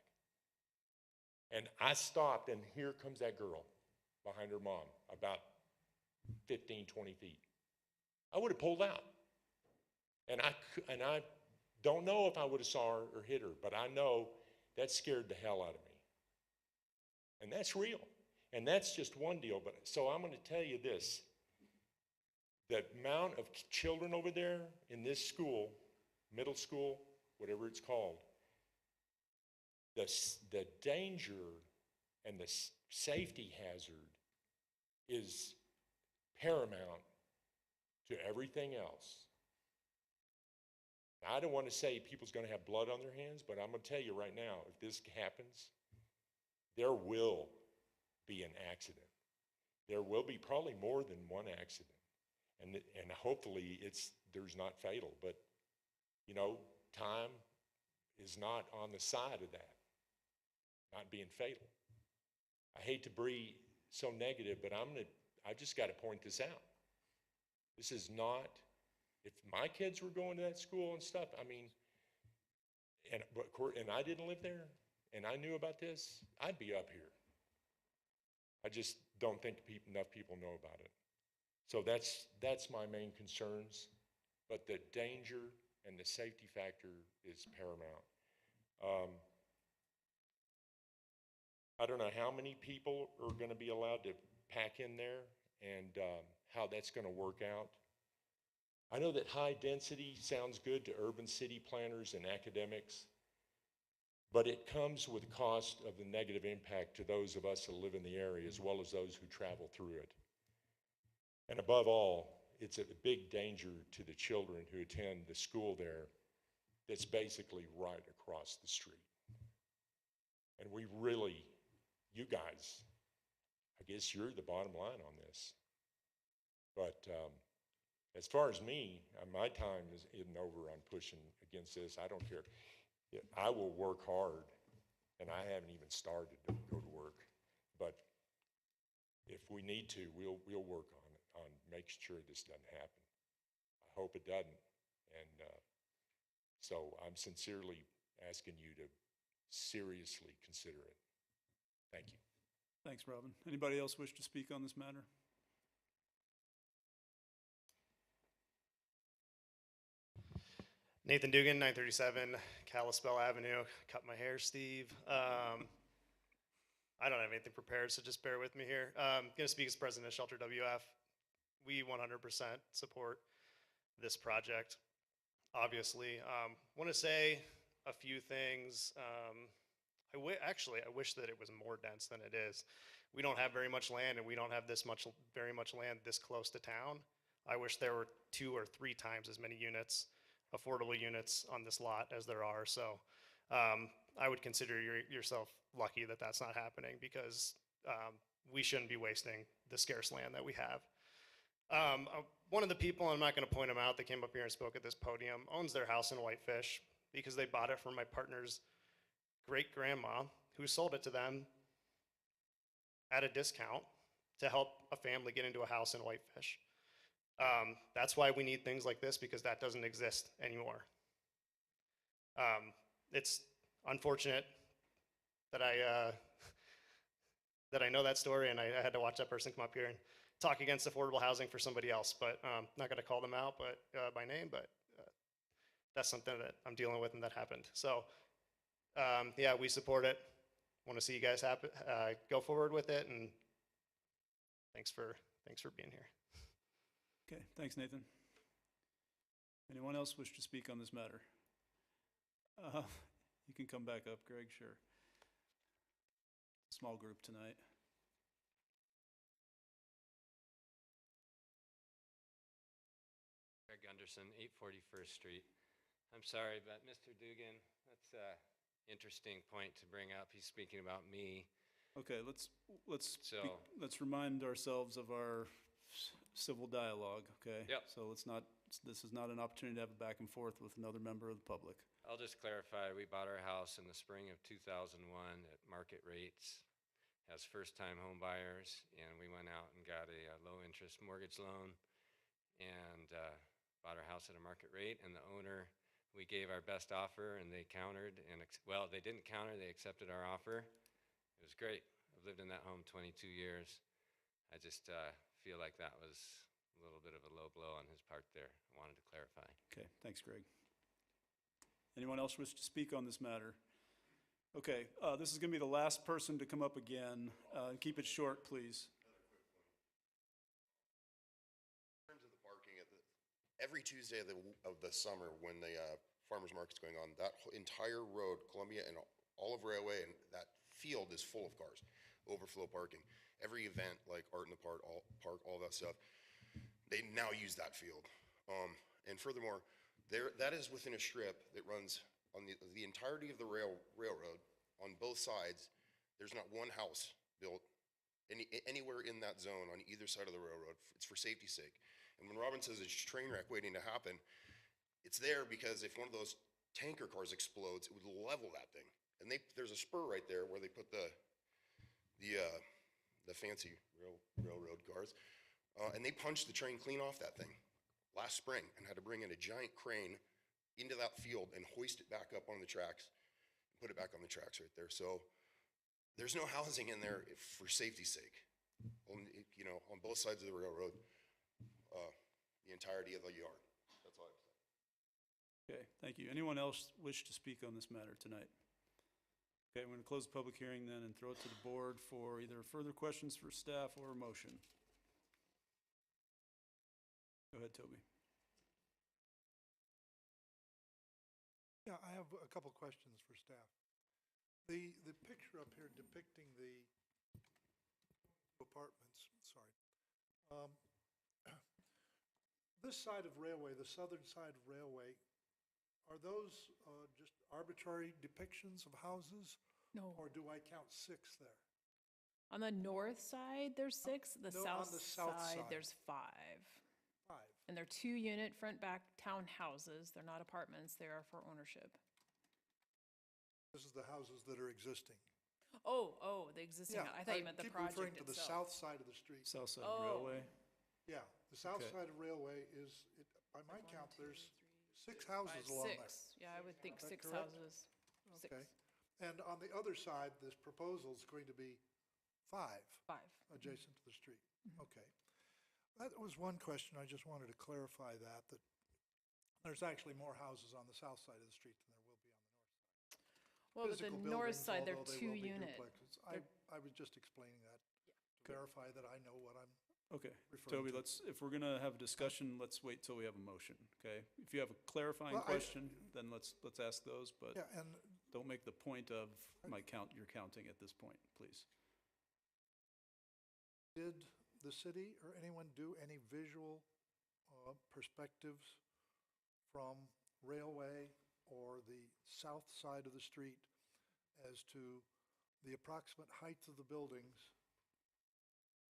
And I stopped, and here comes that girl behind her mom, about 15, 20 feet. I would have pulled out. And I don't know if I would have saw her or hit her, but I know that scared the hell out of me. And that's real. And that's just one deal. But so I'm going to tell you this. The amount of children over there in this school, middle school, whatever it's called, the danger and the safety hazard is paramount to everything else. Now, I don't want to say people's going to have blood on their hands, but I'm going to tell you right now, if this happens, there will be an accident. There will be probably more than one accident. And hopefully there's not fatal, but time is not on the side of that, not being fatal. I hate to be so negative, but I just got to point this out. This is not, if my kids were going to that school and stuff, I mean, and I didn't live there, and I knew about this, I'd be up here. I just don't think enough people know about it. So that's my main concerns, but the danger and the safety factor is paramount. I don't know how many people are going to be allowed to pack in there and how that's going to work out. I know that high density sounds good to urban city planners and academics, but it comes with the cost of the negative impact to those of us that live in the area as well as those who travel through it. And above all, it's a big danger to the children who attend the school there that's basically right across the street. And we really, you guys, I guess you're the bottom line on this. But as far as me, my time isn't over on pushing against this. I don't care. I will work hard, and I haven't even started to go to work. But if we need to, we'll work on making sure this doesn't happen. I hope it doesn't. And so I'm sincerely asking you to seriously consider it. Thank you. Thanks, Robin. Anybody else wish to speak on this matter? Nathan Dugan, 937 Kalispell Avenue. Cut my hair, Steve. I don't have anything prepared, so just bear with me here. I'm going to speak as president of Shelter WF. We 100% support this project, obviously. Want to say a few things. Actually, I wish that it was more dense than it is. We don't have very much land, and we don't have very much land this close to town. I wish there were 2 or 3 times as many units, affordable units on this lot as there are. So I would consider yourself lucky that that's not happening, because we shouldn't be wasting the scarce land that we have. One of the people, I'm not going to point him out, that came up here and spoke at this podium, owns their house in Whitefish because they bought it from my partner's great-grandma, who sold it to them at a discount to help a family get into a house in Whitefish. That's why we need things like this, because that doesn't exist anymore. It's unfortunate that that I know that story, and I had to watch that person come up here and talk against affordable housing for somebody else. But not going to call them out, but by name. But that's something that I'm dealing with, and that happened. So yeah, we support it. Want to see you guys go forward with it, and thanks for being here. Okay, thanks, Nathan. Anyone else wish to speak on this matter? You can come back up, Greg, sure. Small group tonight. Greg Gunderson, 841st Street. I'm sorry, but Mr. Dugan, that's an interesting point to bring up. He's speaking about me. Okay, let's remind ourselves of our civil dialogue, okay? Yep. So this is not an opportunity to have a back and forth with another member of the public. I'll just clarify, we bought our house in the spring of 2001 at market rates as first-time home buyers, and we went out and got a low-interest mortgage loan and bought our house at a market rate. And the owner, we gave our best offer, and they countered. Well, they didn't counter, they accepted our offer. It was great. I've lived in that home 22 years. I just feel like that was a little bit of a low blow on his part there. I wanted to clarify. Okay, thanks, Greg. Anyone else wish to speak on this matter? Okay, this is going to be the last person to come up again. Keep it short, please. In terms of the parking, every Tuesday of the summer when the farmers market's going on, that entire road, Columbia and Olive Railway, and that field is full of cars, overflow parking. Every event, like Art in the Park, all that stuff, they now use that field. And furthermore, that is within a strip that runs on the entirety of the railroad on both sides. There's not one house built anywhere in that zone on either side of the railroad. It's for safety's sake. And when Robin says it's a train wreck waiting to happen, it's there because if one of those tanker cars explodes, it would level that thing. And there's a spur right there where they put the fancy railroad cars, and they punched the train clean off that thing last spring and had to bring in a giant crane into that field and hoist it back up on the tracks, and put it back on the tracks right there. So there's no housing in there for safety's sake. On both sides of the railroad, the entirety of the yard. That's all I have to say. Okay, thank you. Anyone else wish to speak on this matter tonight? Okay, I'm going to close the public hearing then and throw it to the board for either further questions for staff or a motion. Go ahead, Toby. Yeah, I have a couple questions for staff. The picture up here depicting the apartments, sorry. This side of railway, the southern side of railway, are those just arbitrary depictions of houses? No. Or do I count 6 there? On the north side, there's 6. The No, south on the south side. there's 5. 5. And they're 2-unit front-back townhouses. They're not apartments. They are for ownership. This is the houses that are existing. Oh, the existing. Yeah, I thought you meant the project keep referring to the itself. south side of the street. South side of railway. Yeah, the south Okay. side of railway is, by my count, there's 6 houses 5, along there. 6. Yeah, I would think Is that 6 correct? houses. 6. Okay. And on the other side, this proposal is going to be 5 adjacent to the street. Okay. That was one question. I just wanted to clarify that there's actually more houses on the south side of the street than there will be on the north side. Well, but the Physical north buildings, side, they're although they will be 2-unit. duplexes. I was just explaining that, to verify that I know what I'm Okay, referring Toby, to. if we're gonna have a discussion, let's wait till we have a motion, okay? If you have a clarifying Well, question, then let's ask those, but Yeah, and don't make the point of you're counting at this point, please. did the city or anyone do any visual perspectives from railway or the south side of the street as to the approximate heights of the buildings?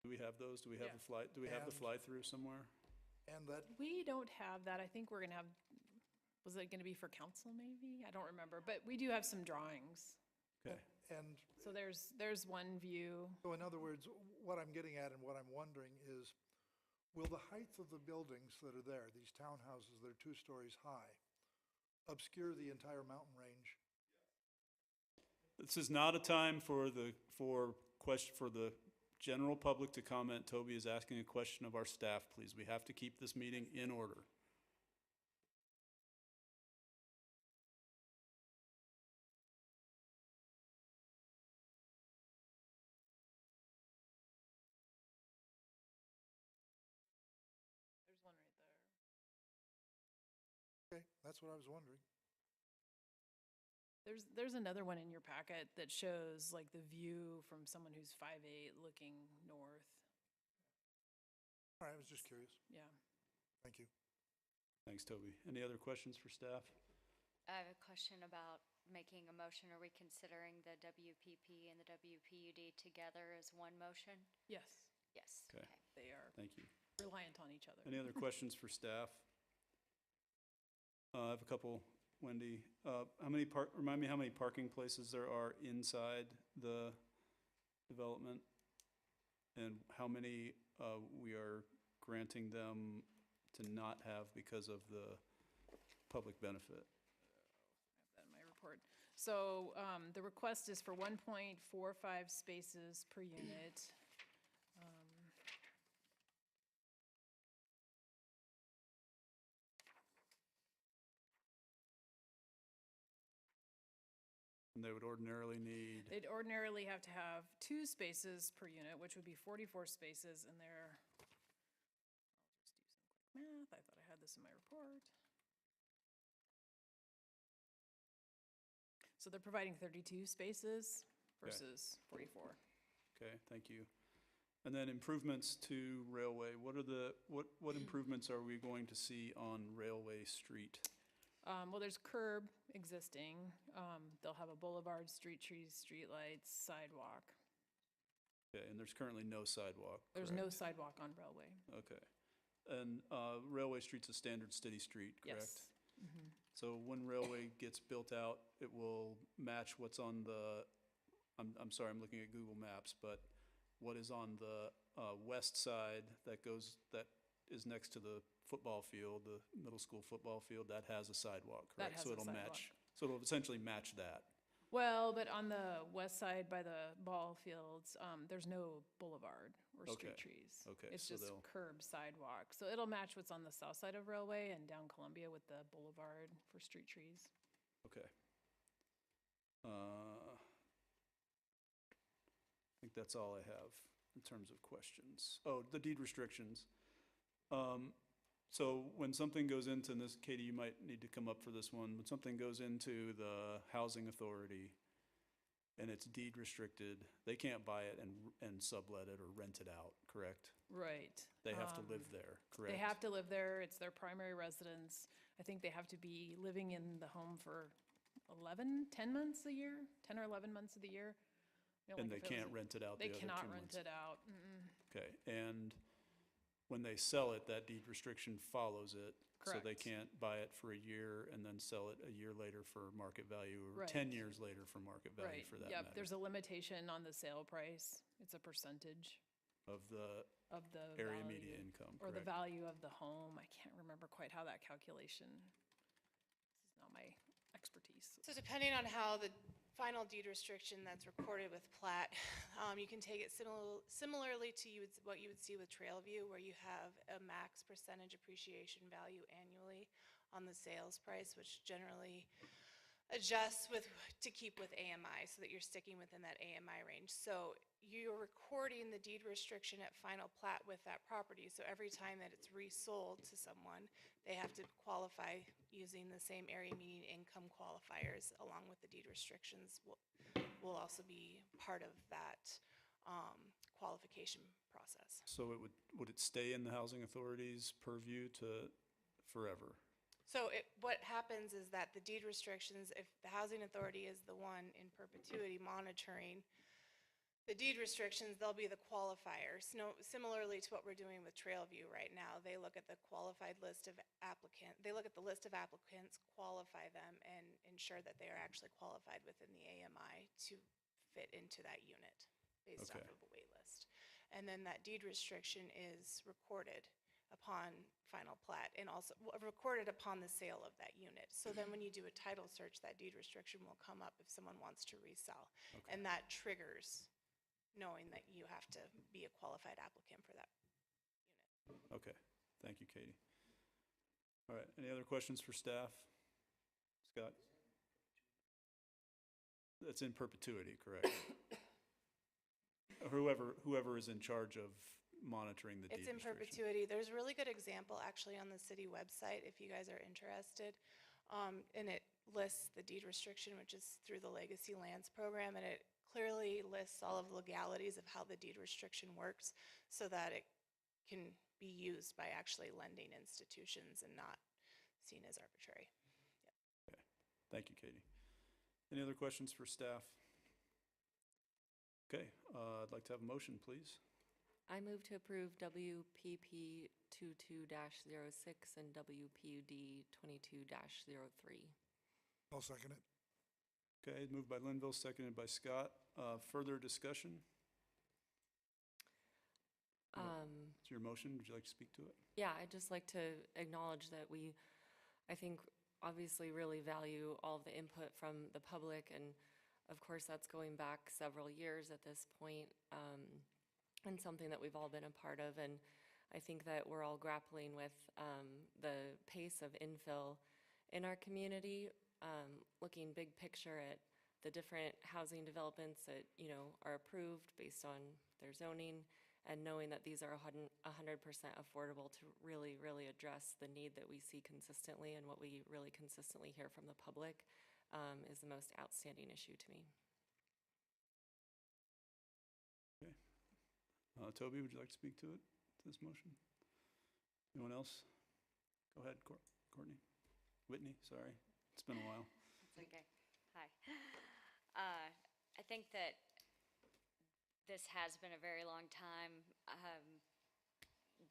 Do we have those? Do we have Yeah. do we have the And- fly-through somewhere? And that, We don't have that. I think we're going to have, was it going to be for council maybe? I don't remember, but we do have some drawings. Okay, and So there's one view. so in other words, what I'm getting at and what I'm wondering is, will the heights of the buildings that are there, these townhouses that are 2 stories high, obscure the entire mountain range? this is not a time for question, for the general public to comment, Toby is asking a question of our staff, please. We have to keep this meeting in order. There's one right there. Okay, that's what I was wondering. There's another one in your packet that shows like the view from someone who's 5'8" looking north. All right, I was just curious. Yeah. Thank you. Thanks, Toby. Any other questions for staff? I have a question about making a motion. Are we considering the WPP and the WPUD together as one motion? Yes, Yes. Okay. they are Thank you. reliant on each other. Any other questions for staff? I have a couple, Wendy. Remind me how many parking places there are inside the development? And how many we are granting them to not have because of the public benefit? I have that in my report. So the request is for 1.45 spaces per unit. And they would ordinarily need, They'd ordinarily have to have 2 spaces per unit, which would be 44 spaces, and they're, I'll just do some quick math. I thought I had this in my report. So they're providing 32 spaces versus 44. okay, thank you. And then improvements to Railway. What improvements are we going to see on Railway Street? Well, there's curb existing. They'll have a boulevard, street trees, street lights, sidewalk. Okay, and there's currently no sidewalk, There's no correct? sidewalk on Railway. Okay. And Railway Street's a standard city street, correct? Yes. Mhm. So when Railway gets built out, it will match what's on the, I'm sorry, I'm looking at Google Maps, but what is on the west side that is next to the football field, the middle school football field, that has a sidewalk, That correct? has So a it'll sidewalk. match, so it'll essentially match that. Well, but on the west side by the ball fields, there's no boulevard or street Okay. trees. Okay, It's so just they'll- curb sidewalk. So it'll match what's on the south side of Railway and down Columbia with the boulevard for street trees. Okay. I think that's all I have in terms of questions. Oh, the deed restrictions. So when something goes into, and this, Katie, you might need to come up for this one, when something goes into the housing authority and it's deed restricted, they can't buy it and sublet it or rent it out, correct? Right. They have to live there, correct? They have to live there. It's their primary residence. I think they have to be living in the home for 10 months a year, 10 or 11 months of the year. You know, And like they if it can't was- rent it out the They other 2 cannot months? rent it out. Mm-mm. Okay, and when they sell it, that deed restriction follows it. So they Correct. can't buy it for a year and then sell it a year later for market value, or 10 Right. years later for market value, Right. for that Yep. matter. There's a limitation on the sale price. It's a percentage Of the of the area value, median income, or the correct? value of the home. I can't remember quite how that calculation. This is not my expertise. So depending on how the final deed restriction that's recorded with plat, you can take it similarly to what you would see with Trailview, where you have a max percentage appreciation value annually on the sales price, which generally adjusts to keep with AMI, so that you're sticking within that AMI range. So you're recording the deed restriction at final plat with that property, so every time that it's resold to someone, they have to qualify using the same area median income qualifiers, along with the deed restrictions will also be part of that qualification process. So would it stay in the housing authority's purview to forever? So what happens is that the deed restrictions, if the housing authority is the one in perpetuity monitoring the deed restrictions, they'll be the qualifiers. No, similarly to what we're doing with Trailview right now, they look at the qualified list of they look at the list of applicants, qualify them, and ensure that they are actually qualified within the AMI to fit into that unit based off Okay. of a wait list. And then that deed restriction is recorded upon final plat, and also recorded upon the sale of that unit. So then when you do a title search, that deed restriction will come up if someone wants to resell. Okay. And that triggers knowing that you have to be a qualified applicant for that unit. Okay, thank you, Katie. All right, any other questions for staff? Scott? That's in perpetuity, correct? Whoever is in charge of monitoring the deed It's in restriction. perpetuity. There's a really good example actually on the city website if you guys are interested. And it lists the deed restriction, which is through the Legacy Lands program, and it clearly lists all of the legalities of how the deed restriction works so that it can be used by actually lending institutions and not seen as arbitrary. Okay, thank you, Katie. Any other questions for staff? Okay, I'd like to have a motion, please. I move to approve WPP 22-06 and WPUD 22-03. I'll second it. Okay, moved by Linville, seconded by Scott. Further discussion? It's your motion. Would you like to speak to it? Yeah, I'd just like to acknowledge that I think, obviously really value all of the input from the public, and of course that's going back several years at this point, and something that we've all been a part of. And I think that we're all grappling with the pace of infill in our community, looking big picture at the different housing developments that, are approved based on their zoning, and knowing that these are 100% affordable to really, really address the need that we see consistently and what we really consistently hear from the public is the most outstanding issue to me. Okay. Toby, would you like to speak to this motion? Anyone else? Go ahead, Courtney. Whitney, sorry. It's been a while. It's okay. Hi. I think that this has been a very long time.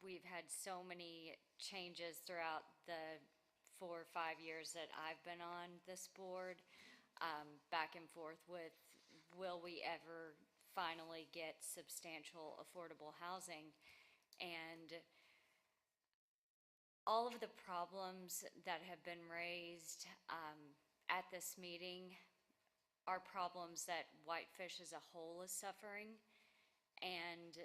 We've had so many changes throughout the 4 or 5 years that I've been on this board, back and forth with, will we ever finally get substantial affordable housing? And all of the problems that have been raised at this meeting are problems that Whitefish as a whole is suffering. And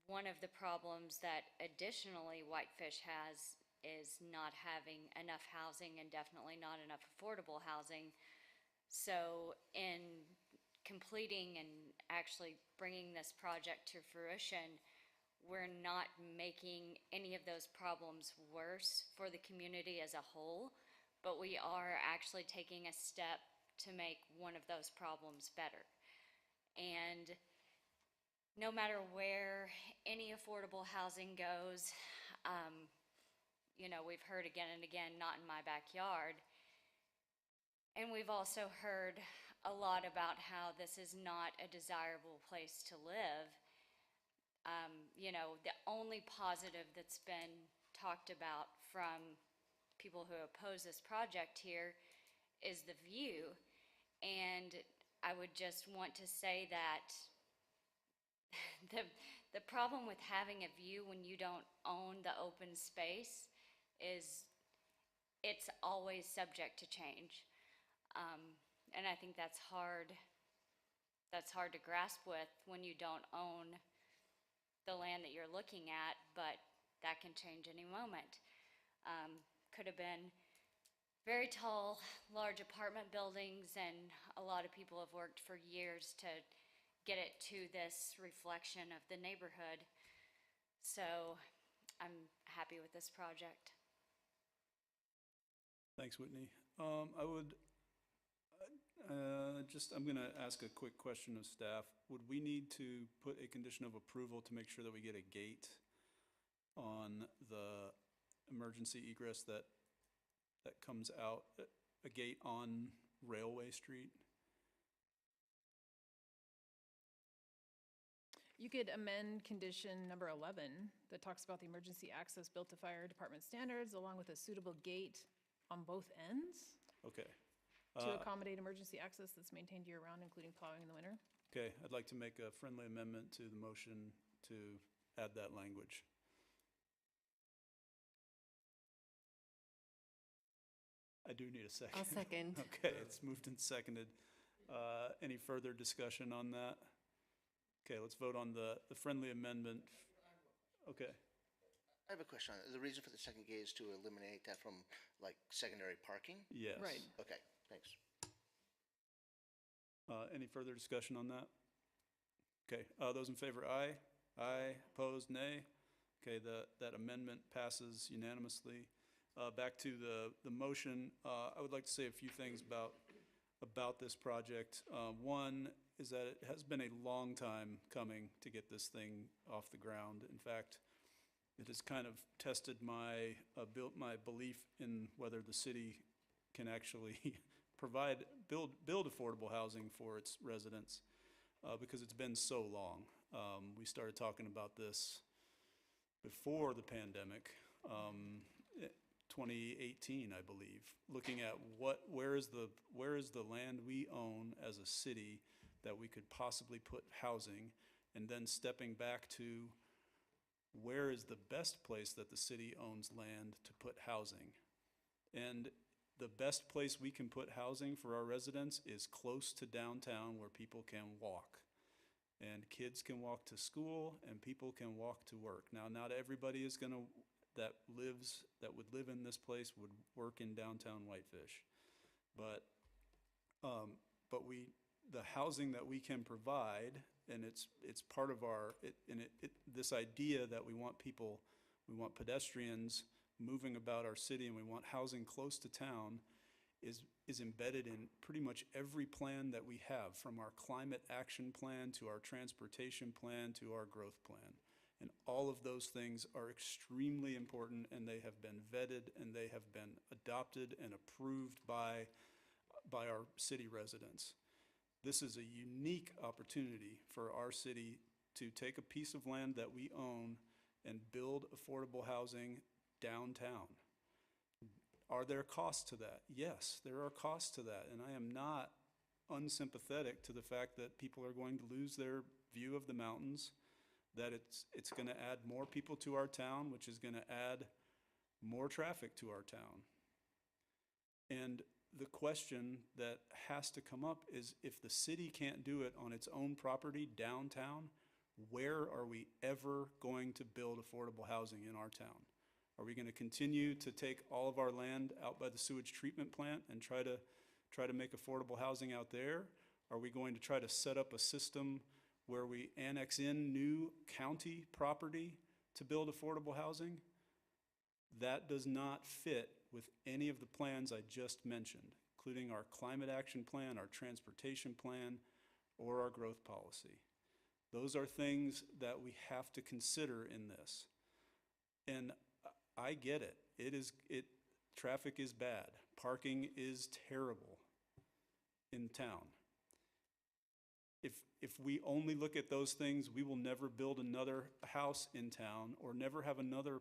one of the problems that additionally Whitefish has is not having enough housing, and definitely not enough affordable housing. So in completing and actually bringing this project to fruition, we're not making any of those problems worse for the community as a whole, but we are actually taking a step to make one of those problems better. And no matter where any affordable housing goes, we've heard again and again, not in my backyard. And we've also heard a lot about how this is not a desirable place to live. The only positive that's been talked about from people who oppose this project here is the view. And I would just want to say that the problem with having a view when you don't own the open space is it's always subject to change. And I think that's hard to grasp with when you don't own the land that you're looking at, but that can change any moment. Could have been very tall, large apartment buildings, and a lot of people have worked for years to get it to this reflection of the neighborhood. So I'm happy with this project. Thanks, Whitney. I'm going to ask a quick question of staff. Would we need to put a condition of approval to make sure that we get a gate on the emergency egress that comes out, a gate on Railway Street? You could amend condition number 11 that talks about the emergency access built to fire department standards, along with a suitable gate on both ends Okay. to accommodate emergency access that's maintained year-round, including plowing in the winter. Okay, I'd like to make a friendly amendment to the motion to add that language. I do need a second. I'll second. Okay, it's moved and seconded. Any further discussion on that? Okay, let's vote on the friendly amendment. Okay. I have a question on it. The reason for the second gate is to eliminate that from like secondary parking? Yes. Right. Okay, thanks. Any further discussion on that? Okay, those in favor, aye. Aye. Opposed, nay. Okay, that amendment passes unanimously. Back to the motion, I would like to say a few things about this project. One is that it has been a long time coming to get this thing off the ground. In fact, it has kind of tested my belief in whether the city can actually build affordable housing for its residents, because it's been so long. We started talking about this before the pandemic, 2018, I believe, looking at where is the land we own as a city that we could possibly put housing, and then stepping back to where is the best place that the city owns land to put housing. And the best place we can put housing for our residents is close to downtown where people can walk. And kids can walk to school and people can walk to work. Now, not everybody is that would live in this place would work in downtown Whitefish. But the housing that we can provide, and it's part of this idea that we want pedestrians moving about our city, and we want housing close to town, is embedded in pretty much every plan that we have, from our climate action plan to our transportation plan to our growth plan. And all of those things are extremely important, and they have been vetted and they have been adopted and approved by our city residents. This is a unique opportunity for our city to take a piece of land that we own and build affordable housing downtown. Are there costs to that? Yes, there are costs to that, and I am not unsympathetic to the fact that people are going to lose their view of the mountains, that it's going to add more people to our town, which is going to add more traffic to our town. And the question that has to come up is, if the city can't do it on its own property downtown, where are we ever going to build affordable housing in our town? Are we going to continue to take all of our land out by the sewage treatment plant and try to make affordable housing out there? Are we going to try to set up a system where we annex in new county property to build affordable housing? That does not fit with any of the plans I just mentioned, including our climate action plan, our transportation plan, or our growth policy. Those are things that we have to consider in this. And I get it. Traffic is bad. Parking is terrible in town. If we only look at those things, we will never build another house in town, or never have another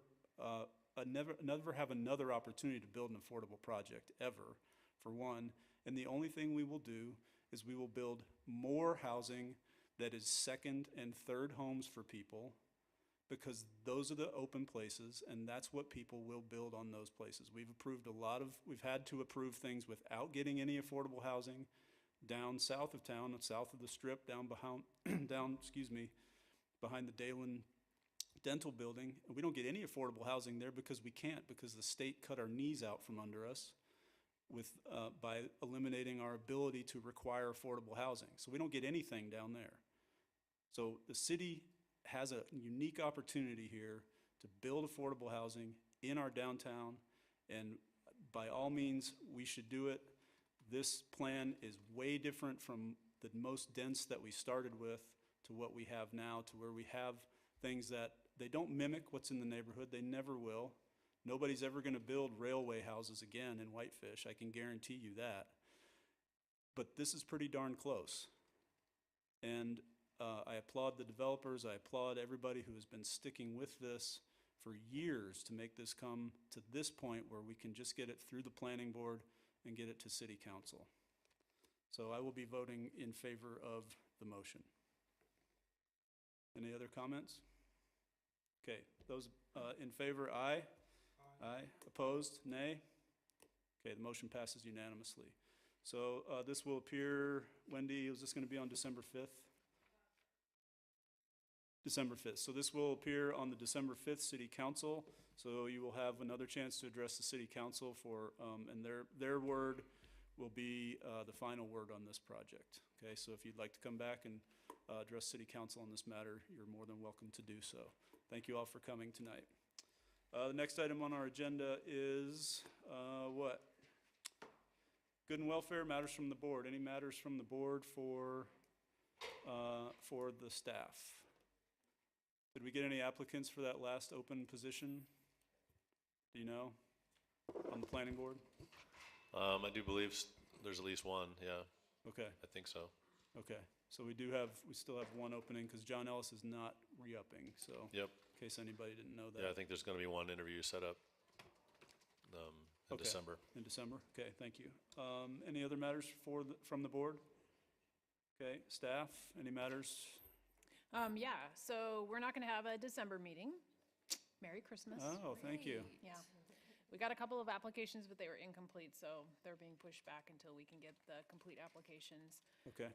opportunity to build an affordable project ever, for one. And the only thing we will do is we will build more housing that is second and third homes for people, because those are the open places, and that's what people will build on those places. We've had to approve things without getting any affordable housing down south of town, south of the Strip, down behind the Dalen Dental Building. And we don't get any affordable housing there because we can't, because the state cut our knees out from under us by eliminating our ability to require affordable housing. So we don't get anything down there. So the city has a unique opportunity here to build affordable housing in our downtown, and by all means, we should do it. This plan is way different from the most dense that we started with to what we have now, to where we have things that they don't mimic what's in the neighborhood. They never will. Nobody's ever going to build railway houses again in Whitefish. I can guarantee you that. But this is pretty darn close. And I applaud the developers. I applaud everybody who has been sticking with this for years to make this come to this point where we can just get it through the planning board and get it to city council. So I will be voting in favor of the motion. Any other comments? Okay, those in favor, aye. Aye. Opposed, nay. Okay, the motion passes unanimously. So this will appear, Wendy, is this going to be on December 5th? December 5th. So this will appear on the December 5th City Council. So you will have another chance to address the City Council for, and their word will be the final word on this project. Okay, so if you'd like to come back and address City Council on this matter, you're more than welcome to do so. Thank you all for coming tonight. The next item on our agenda is what? Good and welfare matters from the board. Any matters from the board for the staff? Did we get any applicants for that last open position? Do you know? On the planning board? I do believe there's at least one, yeah. Okay, I think so. okay. So we still have one opening because John Ellis is not re-upping, so. Yep. In case anybody didn't know that. Yeah, I think there's gonna be one interview set up in Okay. December. In December, okay, thank you. Any other matters from the board? Okay, staff, any matters? Yeah, so we're not going to have a December meeting. Merry Christmas. Oh, thank you. Yeah. We got a couple of applications, but they were incomplete, so they're being pushed back until we can get the complete applications. Okay,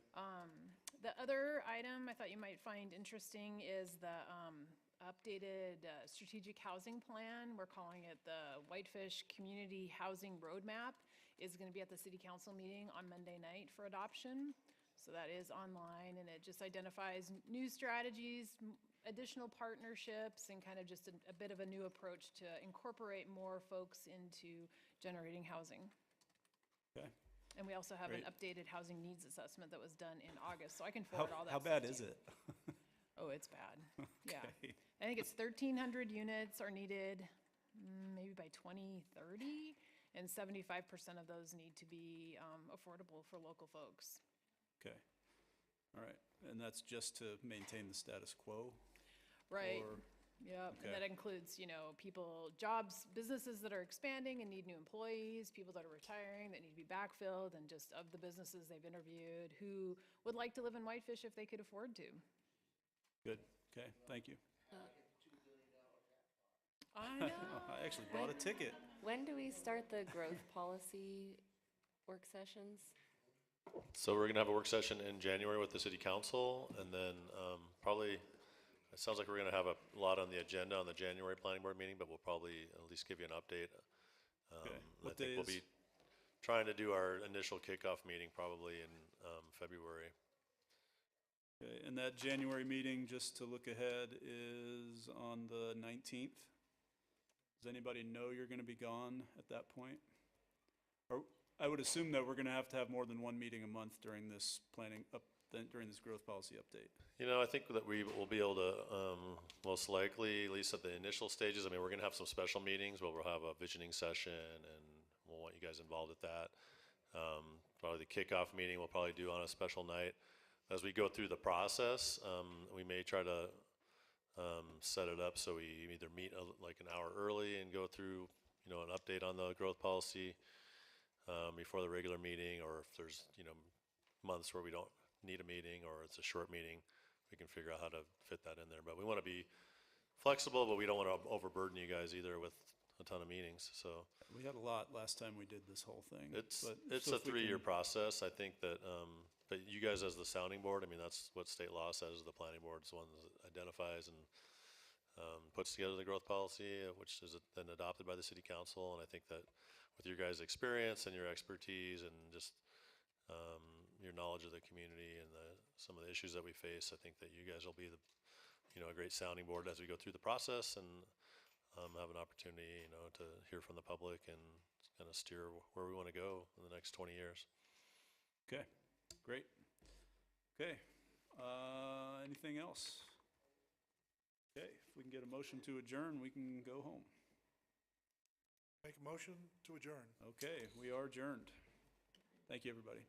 The other item I thought you might find interesting is the updated strategic housing plan. We're calling it the Whitefish Community Housing Roadmap. Is going to be at the City Council meeting on Monday night for adoption. So that is online, and it just identifies new strategies, additional partnerships, and kind of just a bit of a new approach to incorporate more folks into generating housing. okay. And we also have an Great. updated housing needs assessment that was done in August, so I can forward all that How stuff bad to is you. it? Oh, it's bad. Yeah. Okay. I think it's 1,300 units are needed, maybe by 2030, and 75% of those need to be affordable for local folks. Okay, all right. And that's just to maintain the status quo? Right. Or- Yep, Okay. and that includes, people, jobs, businesses that are expanding and need new employees, people that are retiring that need to be backfilled, and just of the businesses they've interviewed who would like to live in Whitefish if they could afford to. Good, okay, thank you. I know. I actually bought a ticket. When do we start the growth policy work sessions? So we're gonna have a work session in January with the city council, and then probably, it sounds like we're gonna have a lot on the agenda on the January planning board meeting, but we'll probably at least give you an update. Okay. I What think day we'll is- be trying to do our initial kickoff meeting probably in February. Okay, and that January meeting, just to look ahead, is on the 19th. Does anybody know you're gonna be gone at that point? Or, I would assume that we're gonna have to have more than one meeting a month during this during this growth policy update. You know, I think that we will be able to, most likely, at least at the initial stages, I mean, we're gonna have some special meetings where we'll have a visioning session and we'll want you guys involved at that. Probably the kickoff meeting we'll probably do on a special night. As we go through the process, we may try to set it up so we either meet like an hour early and go through, an update on the growth policy before the regular meeting, or if there's, months where we don't need a meeting or it's a short meeting, we can figure out how to fit that in there. But we want to be flexible, but we don't want to overburden you guys either with a ton of meetings, so. We had a lot last time we did this whole thing. It's but- it's so a if we 3-year can- process. I think that, but you guys as the sounding board, I mean, that's what state law says, the planning board is the one that identifies and puts together the growth policy, which is then adopted by the city council. And I think that with your guys' experience and your expertise and just your knowledge of the community and some of the issues that we face, I think that you guys will be a great sounding board as we go through the process and have an opportunity, to hear from the public and kind of steer where we want to go in the next 20 years. Okay, great. Okay, anything else? Okay, if we can get a motion to adjourn, we can go home. Make a motion to adjourn. Okay, we are adjourned. Thank you, everybody.